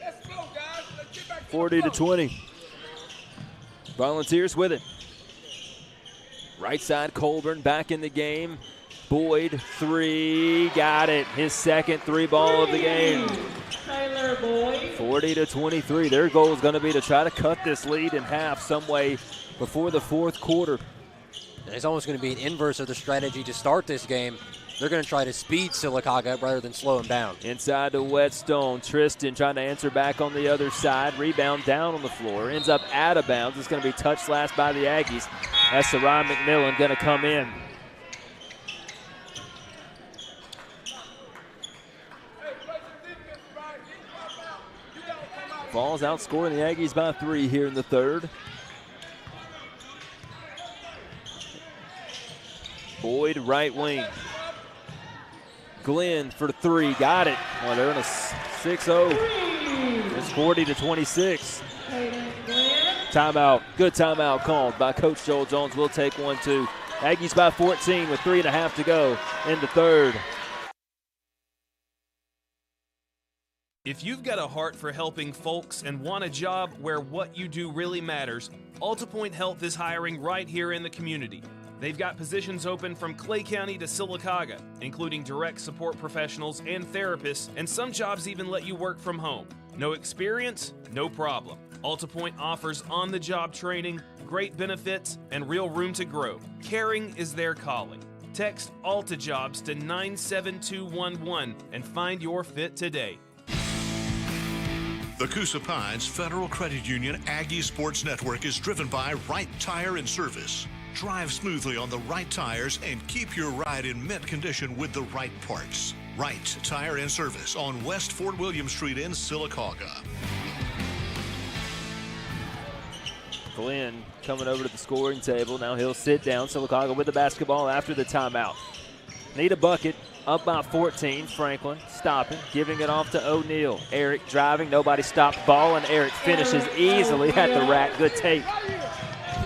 Let's go, guys. Let's get back to 40-20. Volunteers with it. Right side, Colburn back in the game. Boyd, 3, got it. His second 3 ball of the game. 40-23. Their goal is going to be to try to cut this lead in half some way before the 4th quarter. And it's almost going to be an inverse of the strategy to start this game. They're going to try to speed Sylacauga up rather than slow him down. Inside to Whetstone. Tristan trying to answer back on the other side. Rebound down on the floor. Ends up out of bounds. It's going to be touched last by the Aggies. That's Sarai McMillan going to come in. Vols outscoring the Aggies by 3 here in the 3rd. Boyd, right wing. Glenn for 3, got it. Well, they're in a 6-0. It's 40-26. Timeout, good timeout called by Coach Joel Jones. We'll take one too. Aggies by 14 with 3.5 to go in the 3rd. If you've got a heart for helping folks and want a job where what you do really matters, AltaPoint Health is hiring right here in the community. They've got positions open from Clay County to Sylacauga, including direct support professionals and therapists, and some jobs even let you work from home. No experience? No problem. AltaPoint offers on-the-job training, great benefits, and real room to grow. Caring is their calling. Text AltaJobs to 97211 and find your fit today. The Coosa Pines Federal Credit Union Aggie Sports Network is driven by Right Tire and Service. Drive smoothly on the right tires and keep your ride in mint condition with the right parts. Right Tire and Service on West Fort William Street in Sylacauga. Glenn coming over to the scoring table. Now he'll sit down. Sylacauga with the basketball after the timeout. Need a bucket. Up by 14. Franklin stopping, giving it off to O'Neal. Eric driving. Nobody stopped ball, and Eric finishes easily at the rack. Good take.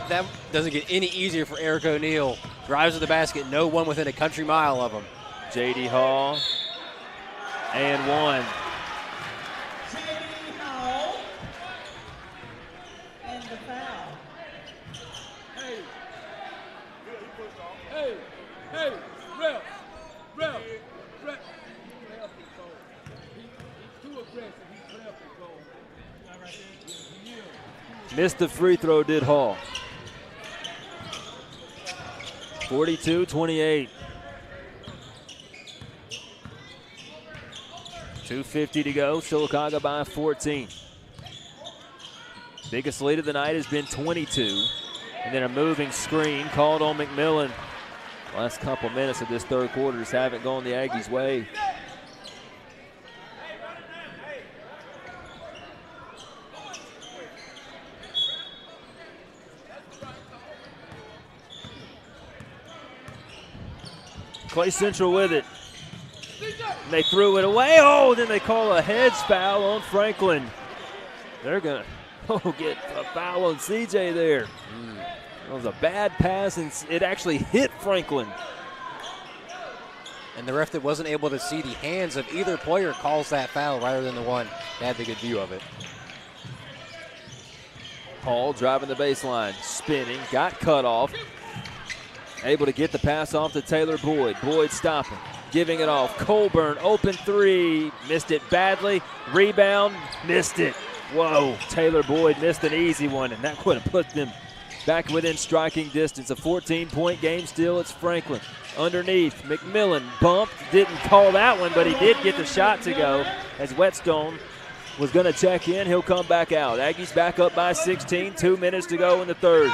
That doesn't get any easier for Eric O'Neal. Drives to the basket, no one within a country mile of him. J.D. Hall. And one. J.D. Hall. And the foul. Hey, ref. He's too aggressive. He's left and go. Missed the free throw, did Hall. 42-28. 2:50 to go. Sylacauga by 14. Biggest lead of the night has been 22. And then a moving screen called on McMillan. Last couple minutes of this third quarter just haven't gone the Aggies' way. Clay Central with it. And they threw it away. Oh, then they call a heads foul on Franklin. They're going to get a foul on CJ there. It was a bad pass, and it actually hit Franklin. And the ref that wasn't able to see the hands of either player calls that foul rather than the one that had the good view of it. Hall driving the baseline, spinning, got cut off. Able to get the pass off to Taylor Boyd. Boyd stopping, giving it off. Colburn, open three, missed it badly. Rebound, missed it. Whoa, Taylor Boyd missed an easy one, and that would have put them back within striking distance. A 14-point game still. It's Franklin. Underneath, McMillan bumped, didn't call that one, but he did get the shot to go as Whetstone was going to check in. He'll come back out. Aggies back up by 16, 2 minutes to go in the third.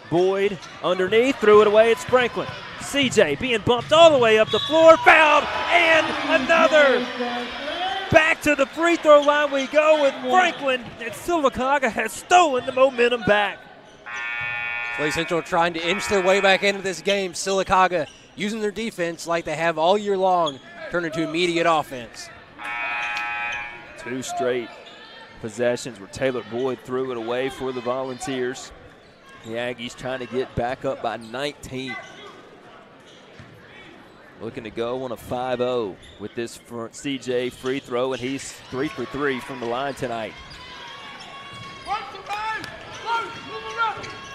Boyd underneath, threw it away. It's Franklin. CJ being bumped all the way up the floor, fouled, and another. Back to the free throw line we go with Franklin, and Sylacauga has stolen the momentum back. Clay Central trying to inch their way back into this game. Sylacauga using their defense like they have all year long, turn into immediate offense. 2 straight possessions where Taylor Boyd threw it away for the Volunteers. The Aggies trying to get back up by 19. Looking to go on a 5-0 with this CJ free throw, and he's 3 for 3 from the line tonight.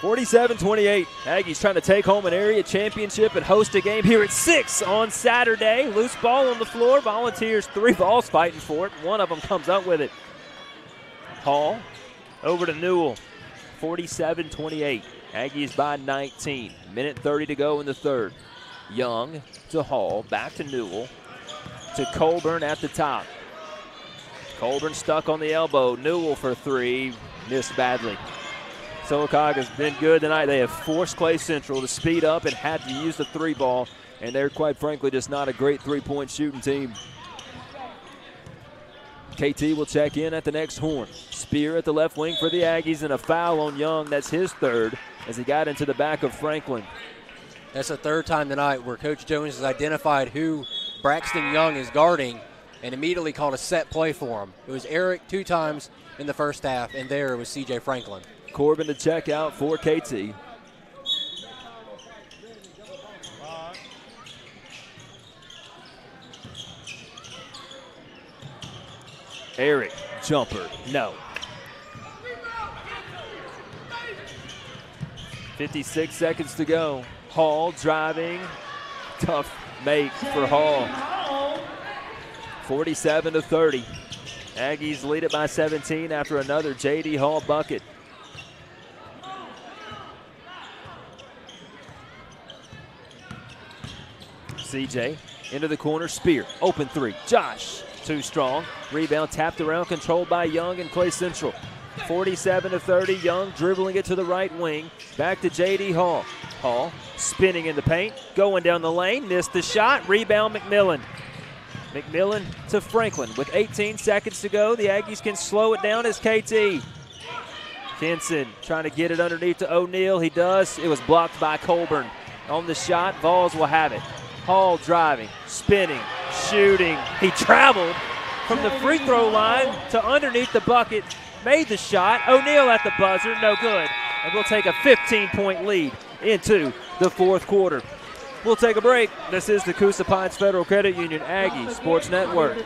47-28. Aggies trying to take home an area championship and host a game here at 6 on Saturday. Loose ball on the floor. Volunteers 3 balls fighting for it. One of them comes up with it. Hall over to Newell. 47-28. Aggies by 19. Minute 30 to go in the third. Young to Hall. Back to Newell. To Colburn at the top. Colburn stuck on the elbow. Newell for 3. Missed badly. Sylacauga's been good tonight. They have forced Clay Central to speed up and had to use the 3 ball, and they're quite frankly just not a great 3-point shooting team. KT will check in at the next horn. Spear at the left wing for the Aggies, and a foul on Young. That's his third as he got into the back of Franklin. That's the third time tonight where Coach Jones has identified who Braxton Young is guarding and immediately called a set play for him. It was Eric 2 times in the first half, and there it was CJ Franklin. Corbin to check out for KT. Eric, jumper, no. 56 seconds to go. Hall driving, tough make for Hall. 47-30. Aggies lead it by 17 after another J.D. Hall bucket. CJ into the corner, Spear, open 3, Josh, too strong. Rebound tapped around, controlled by Young and Clay Central. 47-30, Young dribbling it to the right wing. Back to J.D. Hall. Hall spinning in the paint, going down the lane, missed the shot, rebound McMillan. McMillan to Franklin with 18 seconds to go. The Aggies can slow it down as KT. Kenson trying to get it underneath to O'Neal. He does. It was blocked by Colburn. On the shot, Vols will have it. Hall driving, spinning, shooting. He traveled from the free throw line to underneath the bucket, made the shot. O'Neal at the buzzer, no good. And we'll take a 15-point lead into the fourth quarter. We'll take a break. This is the Coosa Pines Federal Credit Union Aggie Sports Network.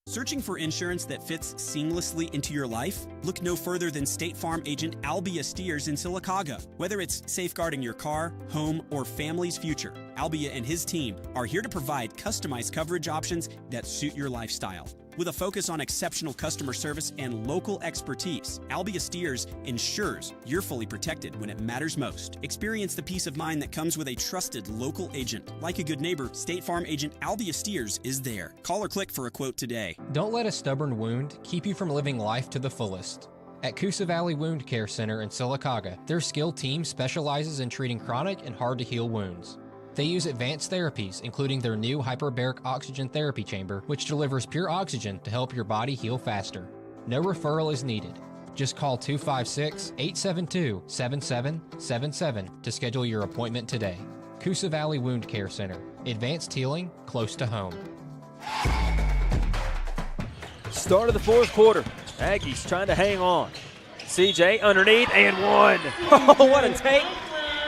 Searching for insurance that fits seamlessly into your life? Look no further than State Farm agent Albia Steers in Sylacauga. Whether it's safeguarding your car, home, or family's future, Albia and his team are here to provide customized coverage options that suit your lifestyle. With a focus on exceptional customer service and local expertise, Albia Steers ensures you're fully protected when it matters most. Experience the peace of mind that comes with a trusted local agent. Like a good neighbor, State Farm agent Albia Steers is there. Call or click for a quote today. Don't let a stubborn wound keep you from living life to the fullest. At Coosa Valley Wound Care Center in Sylacauga, their skilled team specializes in treating chronic and hard-to-heal wounds. They use advanced therapies, including their new hyperbaric oxygen therapy chamber, which delivers pure oxygen to help your body heal faster. No referral is needed. Just call 256-872-7777 to schedule your appointment today. Coosa Valley Wound Care Center. Advanced healing close to home. Start of the fourth quarter. Aggies trying to hang on. CJ underneath and one. Oh, what a take.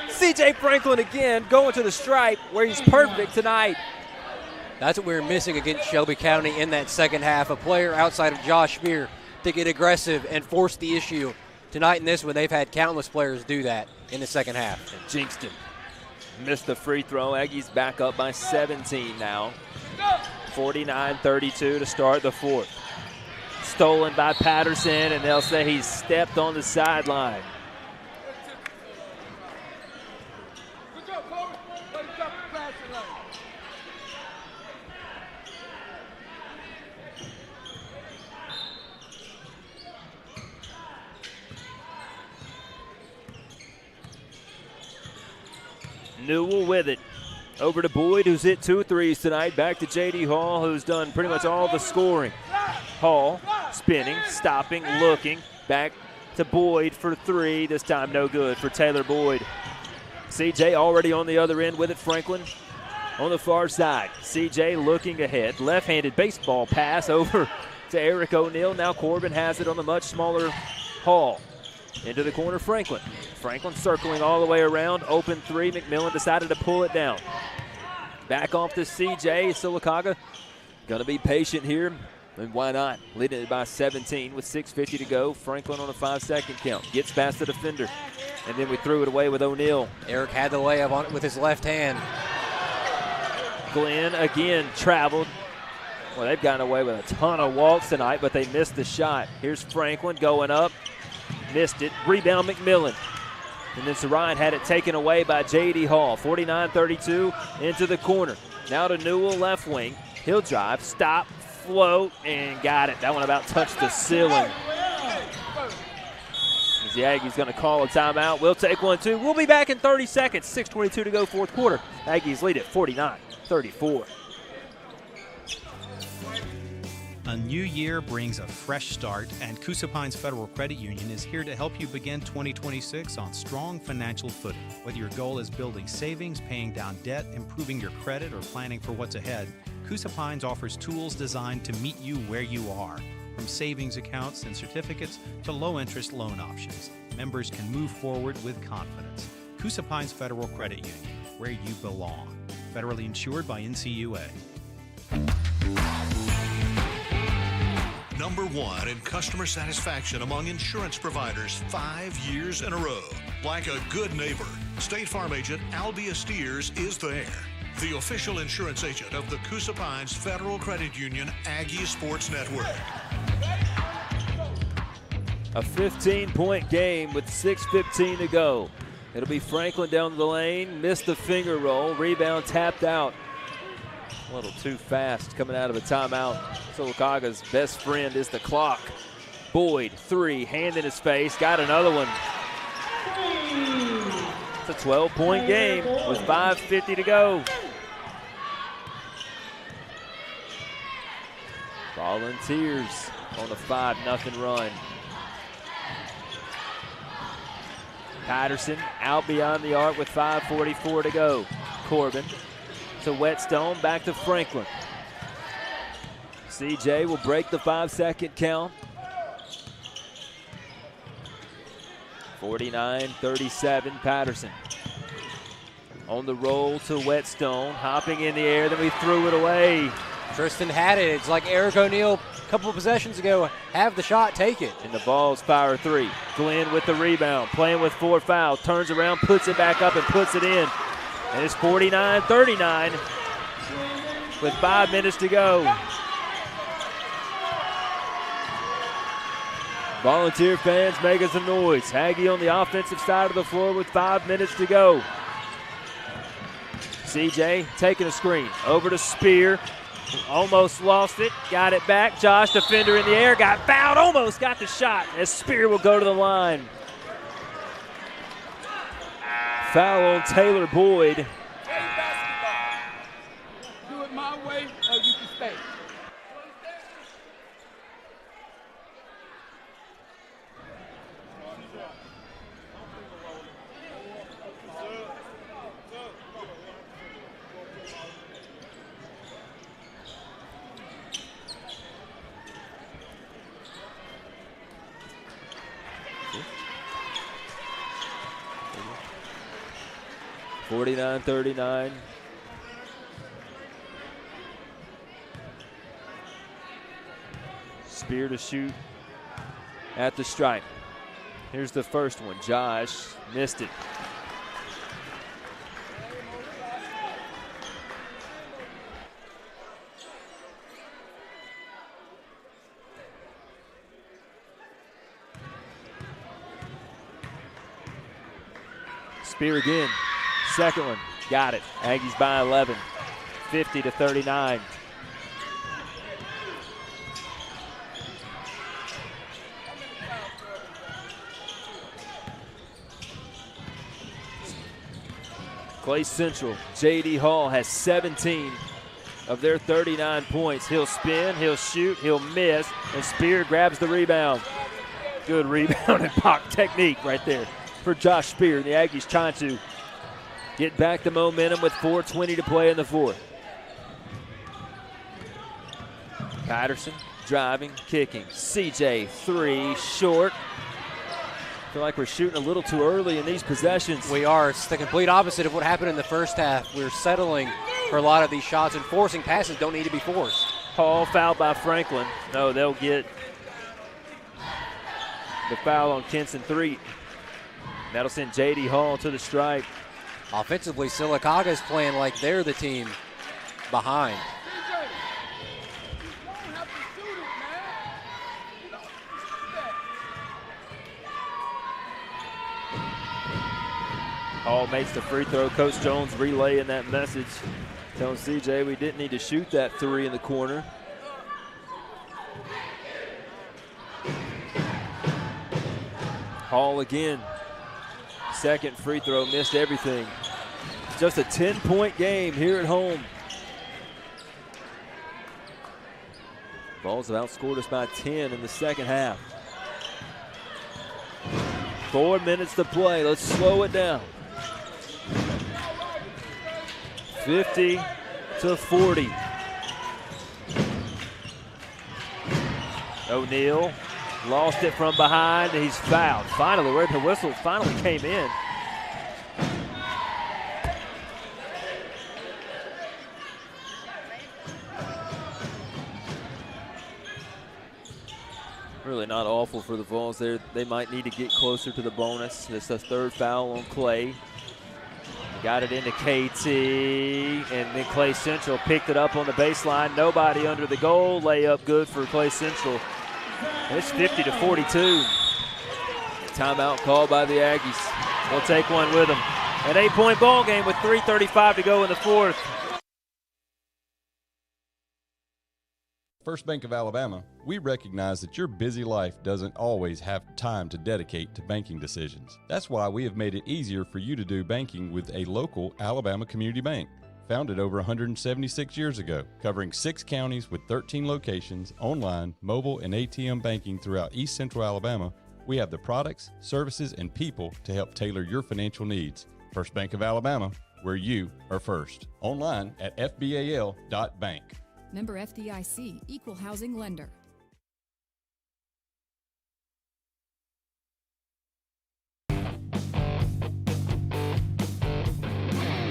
C.J. Franklin again going to the stripe where he's perfect tonight. That's what we were missing against Shelby County in that second half. A player outside of Josh Spear to get aggressive and force the issue. Tonight in this one, they've had countless players do that in the second half. And Jinkston missed the free throw. Aggies back up by 17 now. 49-32 to start the fourth. Stolen by Patterson, and they'll say he stepped on the sideline. Newell with it. Over to Boyd, who's hit 2 threes tonight. Back to J.D. Hall, who's done pretty much all the scoring. Hall spinning, stopping, looking. Back to Boyd for 3. This time no good for Taylor Boyd. C.J. already on the other end with it. Franklin on the far side. C.J. looking ahead. Left-handed baseball pass over to Eric O'Neal. Now Corbin has it on the much smaller Hall. Into the corner, Franklin. Franklin circling all the way around. Open 3. McMillan decided to pull it down. Back off to C.J. Sylacauga. Going to be patient here. And why not? Leading it by 17 with 6:50 to go. Franklin on a 5-second count. Gets past the defender. And then we threw it away with O'Neal. Eric had the layup on it with his left hand. Glenn again traveled. Well, they've gotten away with a ton of walks tonight, but they missed the shot. Here's Franklin going up. Missed it. Rebound McMillan. And then Saran had it taken away by J.D. Hall. 49-32 into the corner. Now to Newell, left wing. He'll drive, stop, float, and got it. That one about touched the ceiling. As the Aggies going to call a timeout. We'll take one, too. We'll be back in 30 seconds. 6:22 to go, fourth quarter. Aggies lead at 49-34. A new year brings a fresh start, and Coosa Pines Federal Credit Union is here to help you begin 2026 on strong financial footing. Whether your goal is building savings, paying down debt, improving your credit, or planning for what's ahead, Coosa Pines offers tools designed to meet you where you are. From savings accounts and certificates to low-interest loan options, members can move forward with confidence. Coosa Pines Federal Credit Union, where you belong. Federally insured by NCUA. Number 1 in customer satisfaction among insurance providers 5 years in a row. Like a good neighbor, State Farm agent Albia Steers is there. The official insurance agent of the Coosa Pines Federal Credit Union Aggie Sports Network. A 15-point game with 6:15 to go. It'll be Franklin down the lane, missed the finger roll, rebound tapped out. A little too fast coming out of a timeout. Sylacauga's best friend is the clock. Boyd, 3, hand in his face, got another one. It's a 12-point game with 5:50 to go. Volunteers on a 5-0 run. Patterson out beyond the arc with 5:44 to go. Corbin to Whetstone, back to Franklin. CJ will break the 5-second count. 49-37, Patterson. On the roll to Whetstone, hopping in the air, then we threw it away. Tristan had it. It's like Eric O'Neal a couple of possessions ago. Have the shot, take it. And the ball's power 3. Glenn with the rebound, playing with 4 fouls, turns around, puts it back up, and puts it in. And it's 49-39 with 5 minutes to go. Volunteer fans making some noise. Haggie on the offensive side of the floor with 5 minutes to go. CJ taking a screen. Over to Spear. Almost lost it. Got it back. Josh, defender in the air. Got fouled. Almost got the shot as Spear will go to the line. Foul on Taylor Boyd. Do it my way or you can stay. $49-39. Spear to shoot at the stripe. Here's the first one. Josh missed it. Spear again. Second one. Got it. Aggies by 11. 50-39. Clay Central, J.D. Hall has 17 of their 39 points. He'll spin, he'll shoot, he'll miss, and Spear grabs the rebound. Good rebound and pop technique right there for Josh Spear. The Aggies trying to get back the momentum with 4:20 to play in the fourth. Patterson driving, kicking. CJ, 3, short. Feel like we're shooting a little too early in these possessions. We are. It's the complete opposite of what happened in the first half. We're settling for a lot of these shots, and forcing passes don't need to be forced. Hall fouled by Franklin. No, they'll get the foul on Kenson 3. That'll send J.D. Hall to the stripe. Offensively, Sylacauga is playing like they're the team behind. Hall makes the free throw. Coach Jones relaying that message, telling CJ we didn't need to shoot that 3 in the corner. Hall again. Second free throw, missed everything. Just a 10-point game here at home. Vols have outscored us by 10 in the second half. 4 minutes to play. Let's slow it down. 50-40. O'Neal lost it from behind. He's fouled. Finally, where the whistle finally came in. Really not awful for the Vols there. They might need to get closer to the bonus. It's the third foul on Clay. Got it into KT, and then Clay Central picked it up on the baseline. Nobody under the goal. Layup good for Clay Central. It's 50-42. Timeout called by the Aggies. They'll take one with them. An 8-point ball game with 3:35 to go in the fourth. First Bank of Alabama, we recognize that your busy life doesn't always have time to dedicate to banking decisions. That's why we have made it easier for you to do banking with a local Alabama community bank. Founded over 176 years ago, covering 6 counties with 13 locations, online, mobile, and ATM banking throughout East Central Alabama, we have the products, services, and people to help tailor your financial needs. First Bank of Alabama, where you are first. Online at fbal.bank. Member FDIC, Equal Housing Lender.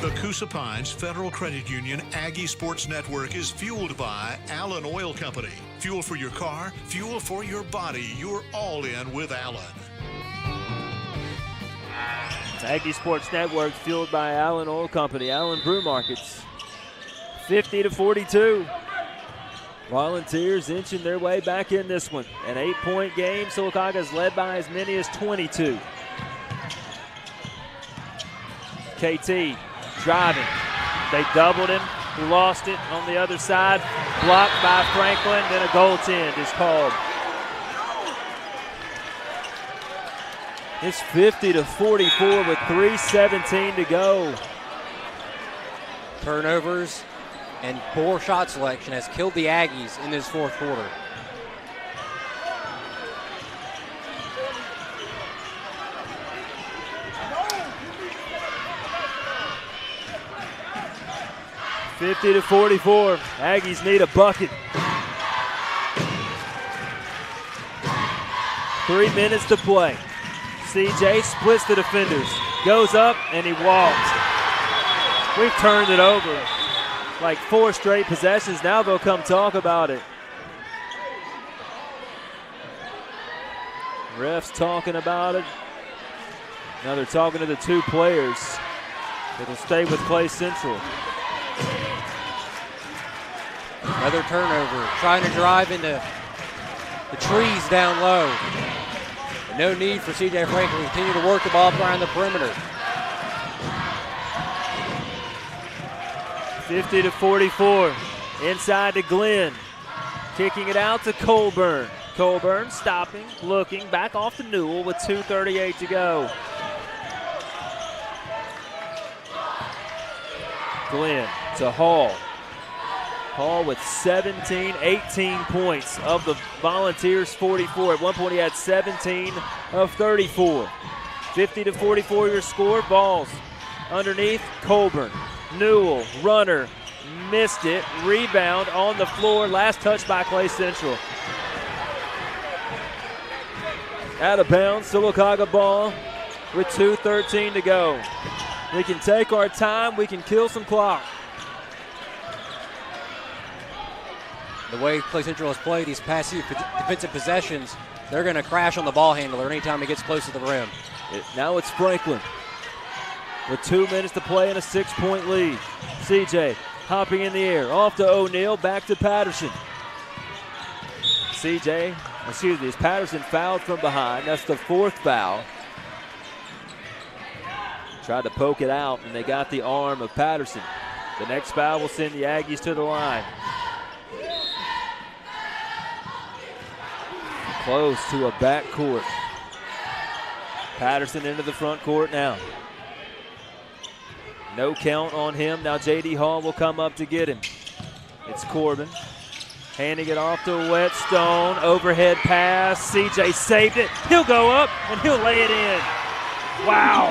The Coosa Pines Federal Credit Union Aggie Sports Network is fueled by Allen Oil Company. Fuel for your car, fuel for your body. You're all in with Allen. Aggie Sports Network fueled by Allen Oil Company, Allen Brew Markets. 50-42. Volunteers inching their way back in this one. An 8-point game. Sylacauga is led by as many as 22. KT driving. They doubled him. He lost it on the other side. Blocked by Franklin. Then a goaltend is called. It's 50-44 with 3:17 to go. Turnovers and poor shot selection has killed the Aggies in this fourth quarter. (50-44). Aggies need a bucket. 3 minutes to play. CJ splits the defenders, goes up, and he walks. We've turned it over like 4 straight possessions. Now they'll come talk about it. Refs talking about it. Now they're talking to the 2 players that'll stay with Clay Central. Another turnover, trying to drive into the trees down low. No need for CJ Franklin to continue to work the ball around the perimeter. 50-44. Inside to Glenn. Kicking it out to Colburn. Colburn stopping, looking, back off to Newell with 2:38 to go. Glenn to Hall. Hall with 18 points of the Volunteers 44. At one point he had 17 of 34. 50-44 your score. Balls underneath Colburn. Newell, runner, missed it. Rebound on the floor. Last touch by Clay Central. Out of bounds, Sylacauga ball with 2:13 to go. We can take our time. We can kill some clock. The way Clay Central has played these passive defensive possessions, they're going to crash on the ball handler anytime he gets close to the rim. Now it's Franklin with 2 minutes to play and a 6-point lead. CJ hopping in the air, off to O'Neal, back to Patterson. Is Patterson fouled from behind. That's the 4th foul. Tried to poke it out, and they got the arm of Patterson. The next foul will send the Aggies to the line. Close to a backcourt. Patterson into the front court now. No count on him. Now J.D. Hall will come up to get him. It's Corbin. Handing it off to Whetstone. Overhead pass. CJ saved it. He'll go up and he'll lay it in. Wow.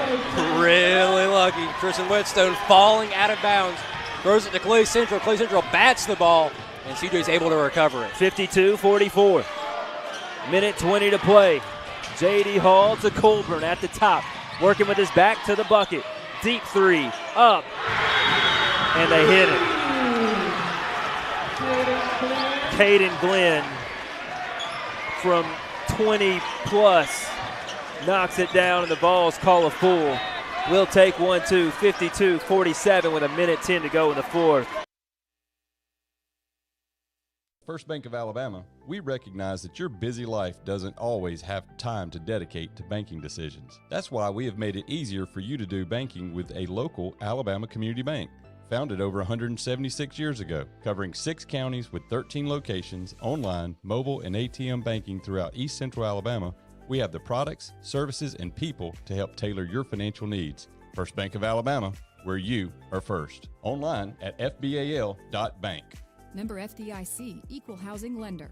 Really lucky. Tristan Whetstone falling out of bounds. Throws it to Clay Central. Clay Central bats the ball, and CJ's able to recover it. 52-44. Minute 20 to play. J.D. Hall to Colburn at the top. Working with his back to the bucket. Deep 3. Up. And they hit it. Caden Glenn from 20 plus knocks it down, and the Vols call a foul. We'll take 1-2, 52-47 with a minute 10 to go in the fourth. First Bank of Alabama, we recognize that your busy life doesn't always have time to dedicate to banking decisions. That's why we have made it easier for you to do banking with a local Alabama community bank. Founded over 176 years ago, covering 6 counties with 13 locations, online, mobile, and ATM banking throughout East Central Alabama, we have the products, services, and people to help tailor your financial needs. First Bank of Alabama, where you are first. Online at fbal.bank. Member FDIC, Equal Housing Lender.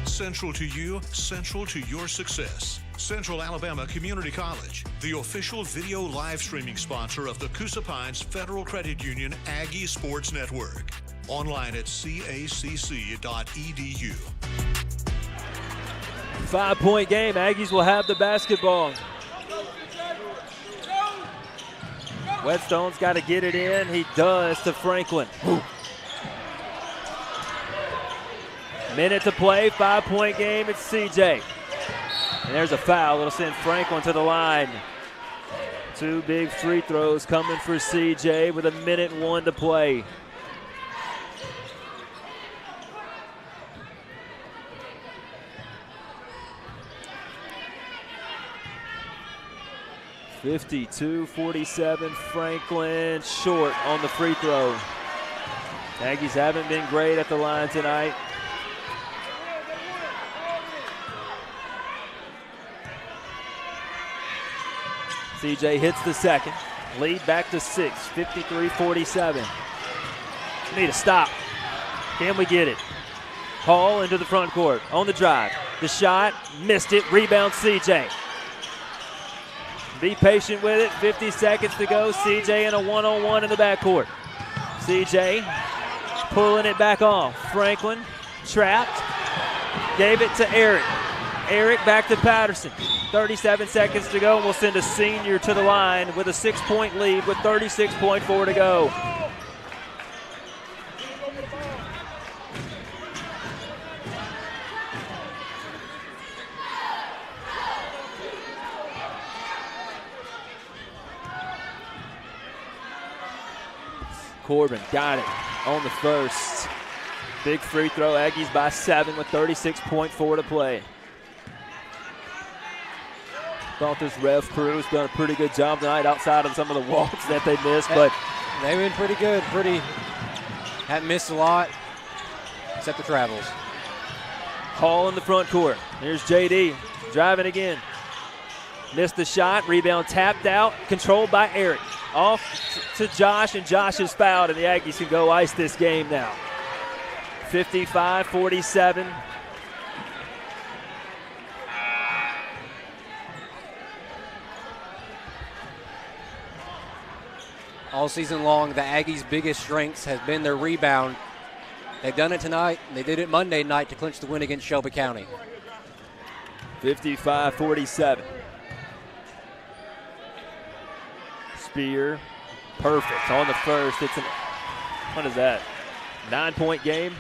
Central to you, central to your success. Central Alabama Community College, the official video live streaming sponsor of the Coosa Pines Federal Credit Union Aggie Sports Network. Online at cacc.edu. 5-point game. Aggies will have the basketball. Whetstone's got to get it in. He does to Franklin. Minute to play, 5-point game. It's CJ. And there's a foul. It'll send Franklin to the line. 2 big free throws coming for CJ with 1:01 to play. (52-47) Franklin short on the free throw. Aggies haven't been great at the line tonight. CJ hits the second. Lead back to 6, 53-47. Need a stop. Can we get it? Hall into the front court on the drive. The shot, missed it. Rebound CJ. Be patient with it. 50 seconds to go. CJ in a one-on-one in the backcourt. CJ pulling it back off. Franklin trapped. Gave it to Eric. Eric back to Patterson. 37 seconds to go. We'll send a senior to the line with a 6-point lead with 36.4 to go. Corbin got it on the first. Big free throw. Aggies by 7 with 36.4 to play. Thought this ref crew has done a pretty good job tonight outside of some of the walks that they missed, but they've been pretty good. Haven't missed a lot, except the travels. Hall in the front court. Here's JD driving again. Missed the shot. Rebound tapped out. Controlled by Eric. Off to Josh, and Josh is fouled, and the Aggies can go ice this game now. 55-47. All season long, the Aggies' biggest strengths has been their rebound. They've done it tonight, and they did it Monday night to clinch the win against Shelby County. 55-47. Spear, perfect on the first. It's what is that? 9-point game.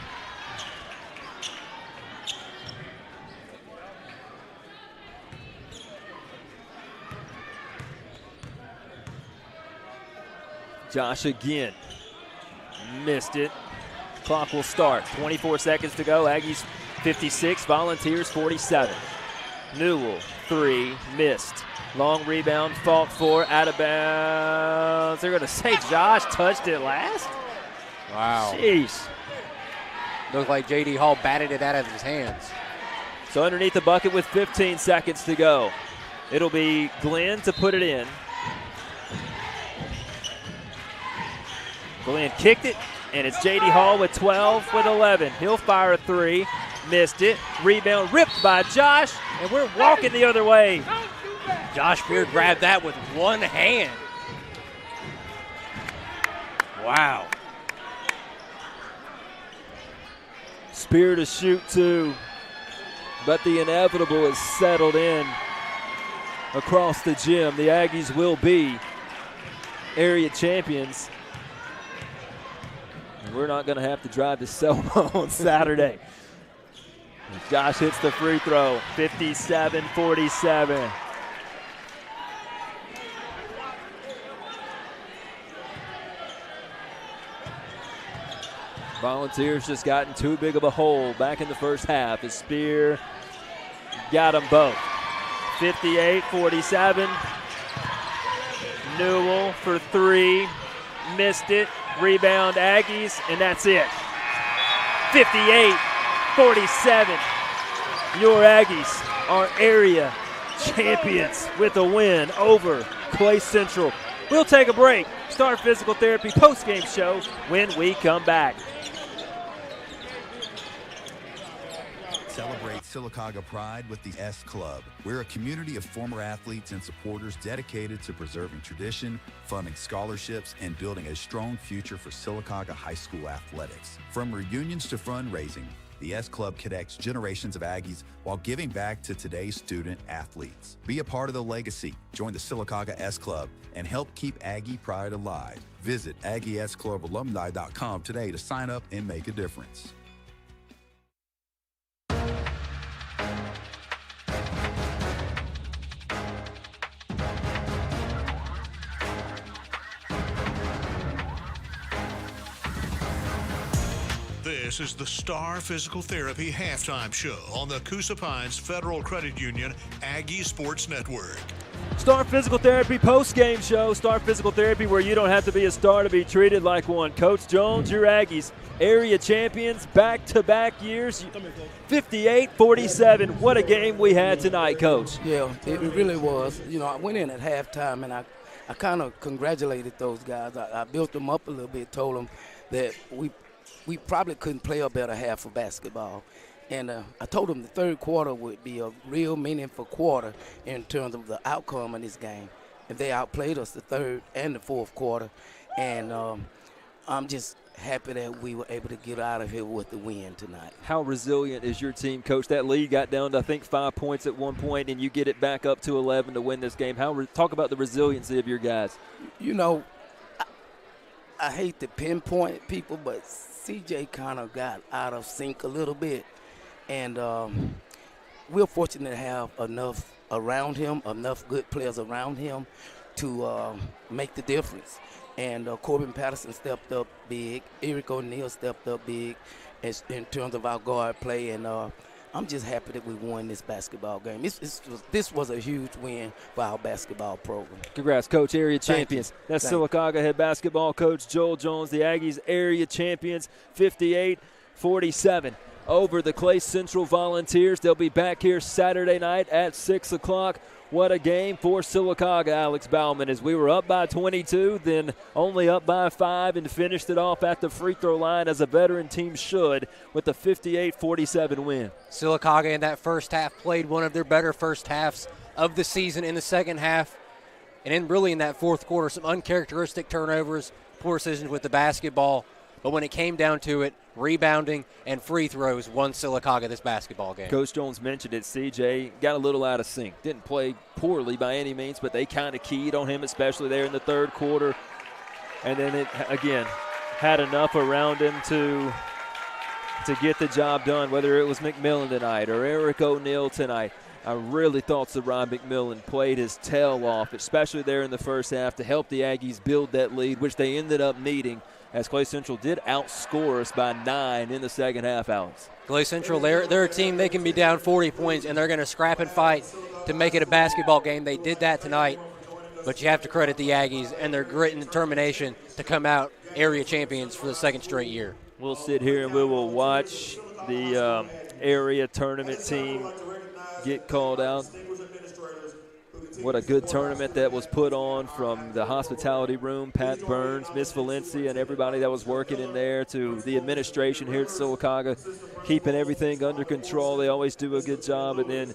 Josh again. Missed it. Clock will start. 24 seconds to go. Aggies 56, Volunteers 47. Newell, 3, missed. Long rebound, fought for, out of bounds. They're going to say Josh touched it last? Wow. Jeez. Looked like J.D. Hall batted it out of his hands. So underneath the bucket with 15 seconds to go. It'll be Glenn to put it in. Glenn kicked it, and it's J.D. Hall with 12 with 11. He'll fire a 3. Missed it. Rebound ripped by Josh, and we're walking the other way. Josh Beard grabbed that with one hand. Wow. Spear to shoot 2, but the inevitable is settled in across the gym. The Aggies will be area champions. And we're not going to have to drive to Selma on Saturday. Josh hits the free throw, 57-47. Volunteers just gotten too big of a hole back in the first half. As Spear got them both. 58-47. Newell for 3, missed it. Rebound Aggies, and that's it. 58-47. Your Aggies are area champions with a win over Clay Central. We'll take a break. Star Physical Therapy post-game show when we come back. Celebrate Sylacauga pride with the S Club. We're a community of former athletes and supporters dedicated to preserving tradition, funding scholarships, and building a strong future for Sylacauga High School athletics. From reunions to fundraising, The S Club connects generations of Aggies while giving back to today's student athletes. Be a part of the legacy. Join the Sylacauga S Club and help keep Aggie pride alive. Visit AggieSClubAlumni.com today to sign up and make a difference. This is the Star Physical Therapy Halftime Show on the Coosa Pines Federal Credit Union Aggie Sports Network. Star Physical Therapy post-game show. Star Physical Therapy where you don't have to be a star to be treated like one. Coach Jones, your Aggies, area champions, back-to-back years, 58-47. What a game we had tonight, Coach. Yeah, it really was. You know, I went in at halftime, and I kind of congratulated those guys. I built them up a little bit, told them that we probably couldn't play a better half of basketball. And I told them the third quarter would be a real meaningful quarter in terms of the outcome of this game. And they outplayed us the third and the fourth quarter. And I'm just happy that we were able to get out of here with the win tonight. How resilient is your team, Coach? That lead got down to, I think, 5 points at one point, and you get it back up to 11 to win this game. Talk about the resiliency of your guys. You know, I hate to pinpoint people, but CJ kind of got out of sync a little bit. And we're fortunate to have enough around him, enough good players around him to make the difference. And Corbin Patterson stepped up big. Eric O'Neal stepped up big in terms of our guard play. And I'm just happy that we won this basketball game. This was a huge win for our basketball program. Congrats, Coach, area champions. That's Sylacauga head basketball coach Joel Jones. The Aggies area champions, 58-47 over the Clay Central Volunteers. They'll be back here Saturday night at 6 o'clock. What a game for Sylacauga, Alex Bauman, as we were up by 22, then only up by 5, and finished it off at the free throw line as a veteran team should with a 58-47 win. Sylacauga in that first half played one of their better first halves of the season. In the second half, and then really in that fourth quarter, some uncharacteristic turnovers, poor decisions with the basketball. But when it came down to it, rebounding and free throws won Sylacauga this basketball game. Coach Jones mentioned it. CJ got a little out of sync. Didn't play poorly by any means, but they kind of keyed on him, especially there in the third quarter. And then it, again, had enough around him to get the job done, whether it was McMillan tonight or Eric O'Neal tonight. I really thought Sarai McMillan played his tail off, especially there in the first half, to help the Aggies build that lead, which they ended up needing, as Clay Central did outscore us by 9 in the second half, Alex. Clay Central, they're a team, they can be down 40 points, and they're going to scrap and fight to make it a basketball game. They did that tonight, but you have to credit the Aggies and their grit and determination to come out area champions for the second straight year. We'll sit here and we will watch the area tournament team get called out. What a good tournament that was put on from the hospitality room, Pat Burns, Miss Valencia, and everybody that was working in there, to the administration here at Sylacauga, keeping everything under control. They always do a good job. And then,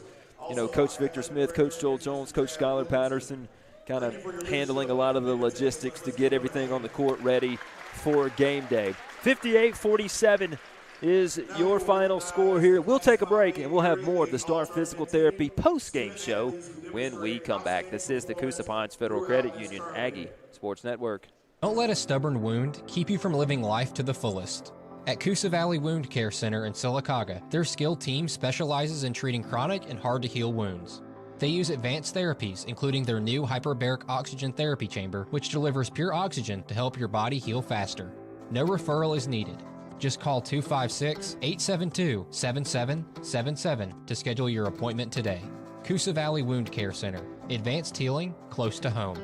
you know, Coach Victor Smith, Coach Joel Jones, Coach Skylar Patterson kind of handling a lot of the logistics to get everything on the court ready for game day. 58-47 is your final score here. We'll take a break, and we'll have more of the Star Physical Therapy post-game show when we come back. This is the Coosa Pines Federal Credit Union Aggie Sports Network. Don't let a stubborn wound keep you from living life to the fullest. At Coosa Valley Wound Care Center in Sylacauga, their skilled team specializes in treating chronic and hard-to-heal wounds. They use advanced therapies, including their new hyperbaric oxygen therapy chamber, which delivers pure oxygen to help your body heal faster. No referral is needed. Just call 256-872-7777 to schedule your appointment today. Coosa Valley Wound Care Center. Advanced healing close to home.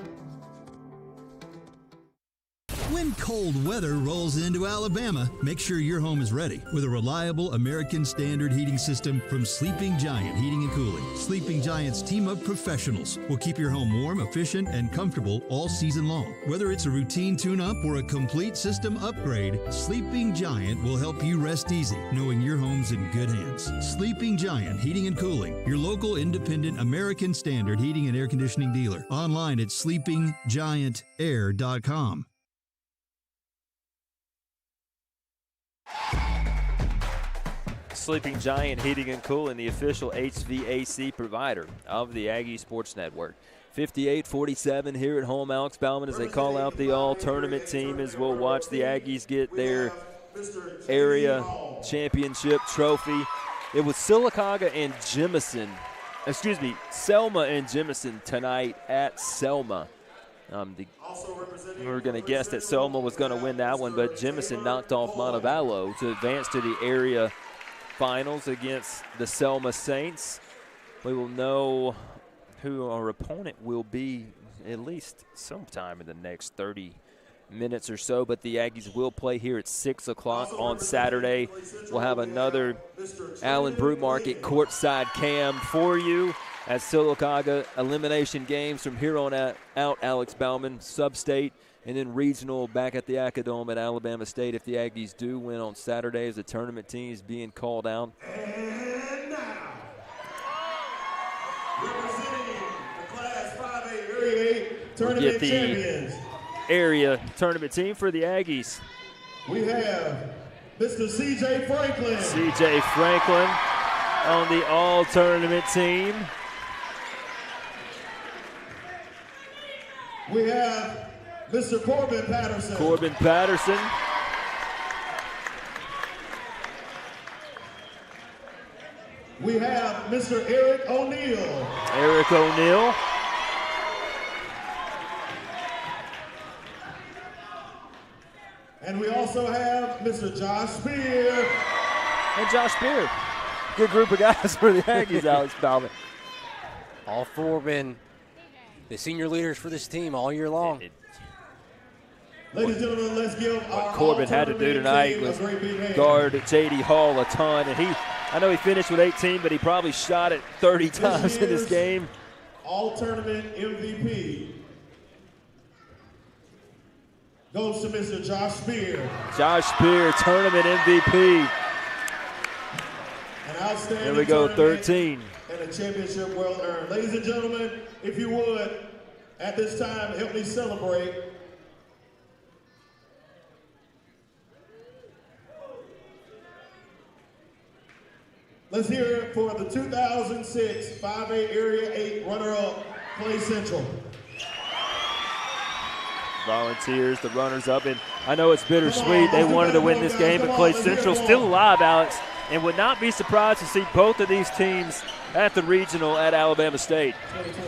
When cold weather rolls into Alabama, make sure your home is ready with a reliable American Standard heating system from Sleeping Giant Heating and Cooling. Sleeping Giant's team of professionals will keep your home warm, efficient, and comfortable all season long. Whether it's a routine tune-up or a complete system upgrade, Sleeping Giant will help you rest easy, knowing your home's in good hands. Sleeping Giant Heating and Cooling, your local independent American Standard heating and air conditioning dealer. Online at sleepinggiantair.com. Sleeping Giant Heating and Cooling, the official HVAC provider of the Aggie Sports Network. 58-47 here at home. Alex Bauman as they call out the all-tournament team as we'll watch the Aggies get their area championship trophy. It was Sylacauga and Selma and Jemison tonight at Selma. We were going to guess that Selma was going to win that one, but Jemison knocked off Montevallo to advance to the area finals against the Selma Saints. We will know who our opponent will be at least sometime in the next 30 minutes or so, but the Aggies will play here at 6 o'clock on Saturday. We'll have another Allen Brew Market courtside cam for you as Sylacauga elimination games from here on out. Alex Bauman, sub-state, and then regional back at the Acadome at Alabama State if the Aggies do win on Saturday as the tournament team is being called out. And now, representing the Class 5A Area 8 Tournament Champions, area tournament team for the Aggies. we have Mr. C.J. Franklin. C.J. Franklin on the all-tournament team. We have Mr. Corbin Patterson. Corbin Patterson. We have Mr. Eric O'Neill. Eric O'Neill. And we also have Mr. Josh Spear. And Josh Spear. Good group of guys for the Aggies, Alex Bauman. All four been the senior leaders for this team all year long. Ladies and gentlemen, let's give what Corbin had to do tonight was guard J.D. Hall a ton. And I know he finished with 18, but he probably shot it 30 times in this game. All-tournament MVP goes to Mr. Josh Spear. Josh Spear, tournament MVP. An outstanding there we go, 13. And a championship well earned. Ladies and gentlemen, if you would, at this time, help me celebrate let's hear it for the 2006 5A Area 8 runner-up, Clay Central. Volunteers, the runners-up, and I know it's bittersweet. They wanted to win this game, but Clay Central still alive, Alex, and would not be surprised to see both of these teams at the regional at Alabama State.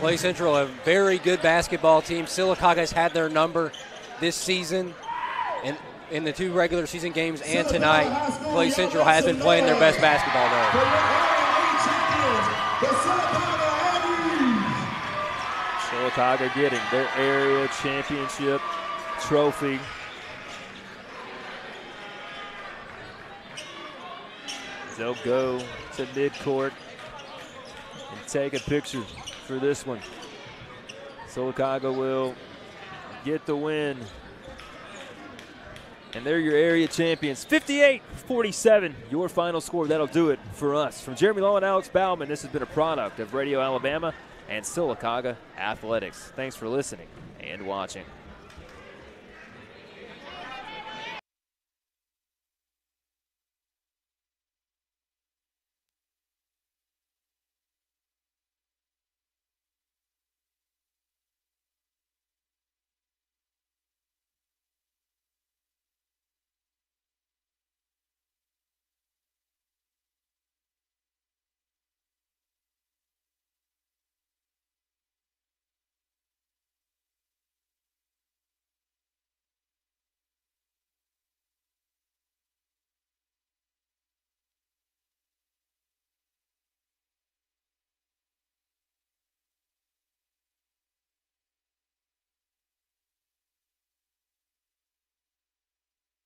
Clay Central, a very good basketball team. Sylacauga has had their number this season, and in the two regular season games and tonight, Clay Central has been playing their best basketball there. Sylacauga getting their area championship trophy. They'll go to midcourt and take a picture for this one. Sylacauga will get the win. And they're your area champions. 58-47, your final score. That'll do it for us. From Jeremy Law and Alex Bauman, this has been a product of Radio Alabama and Sylacauga Athletics. Thanks for listening and watching.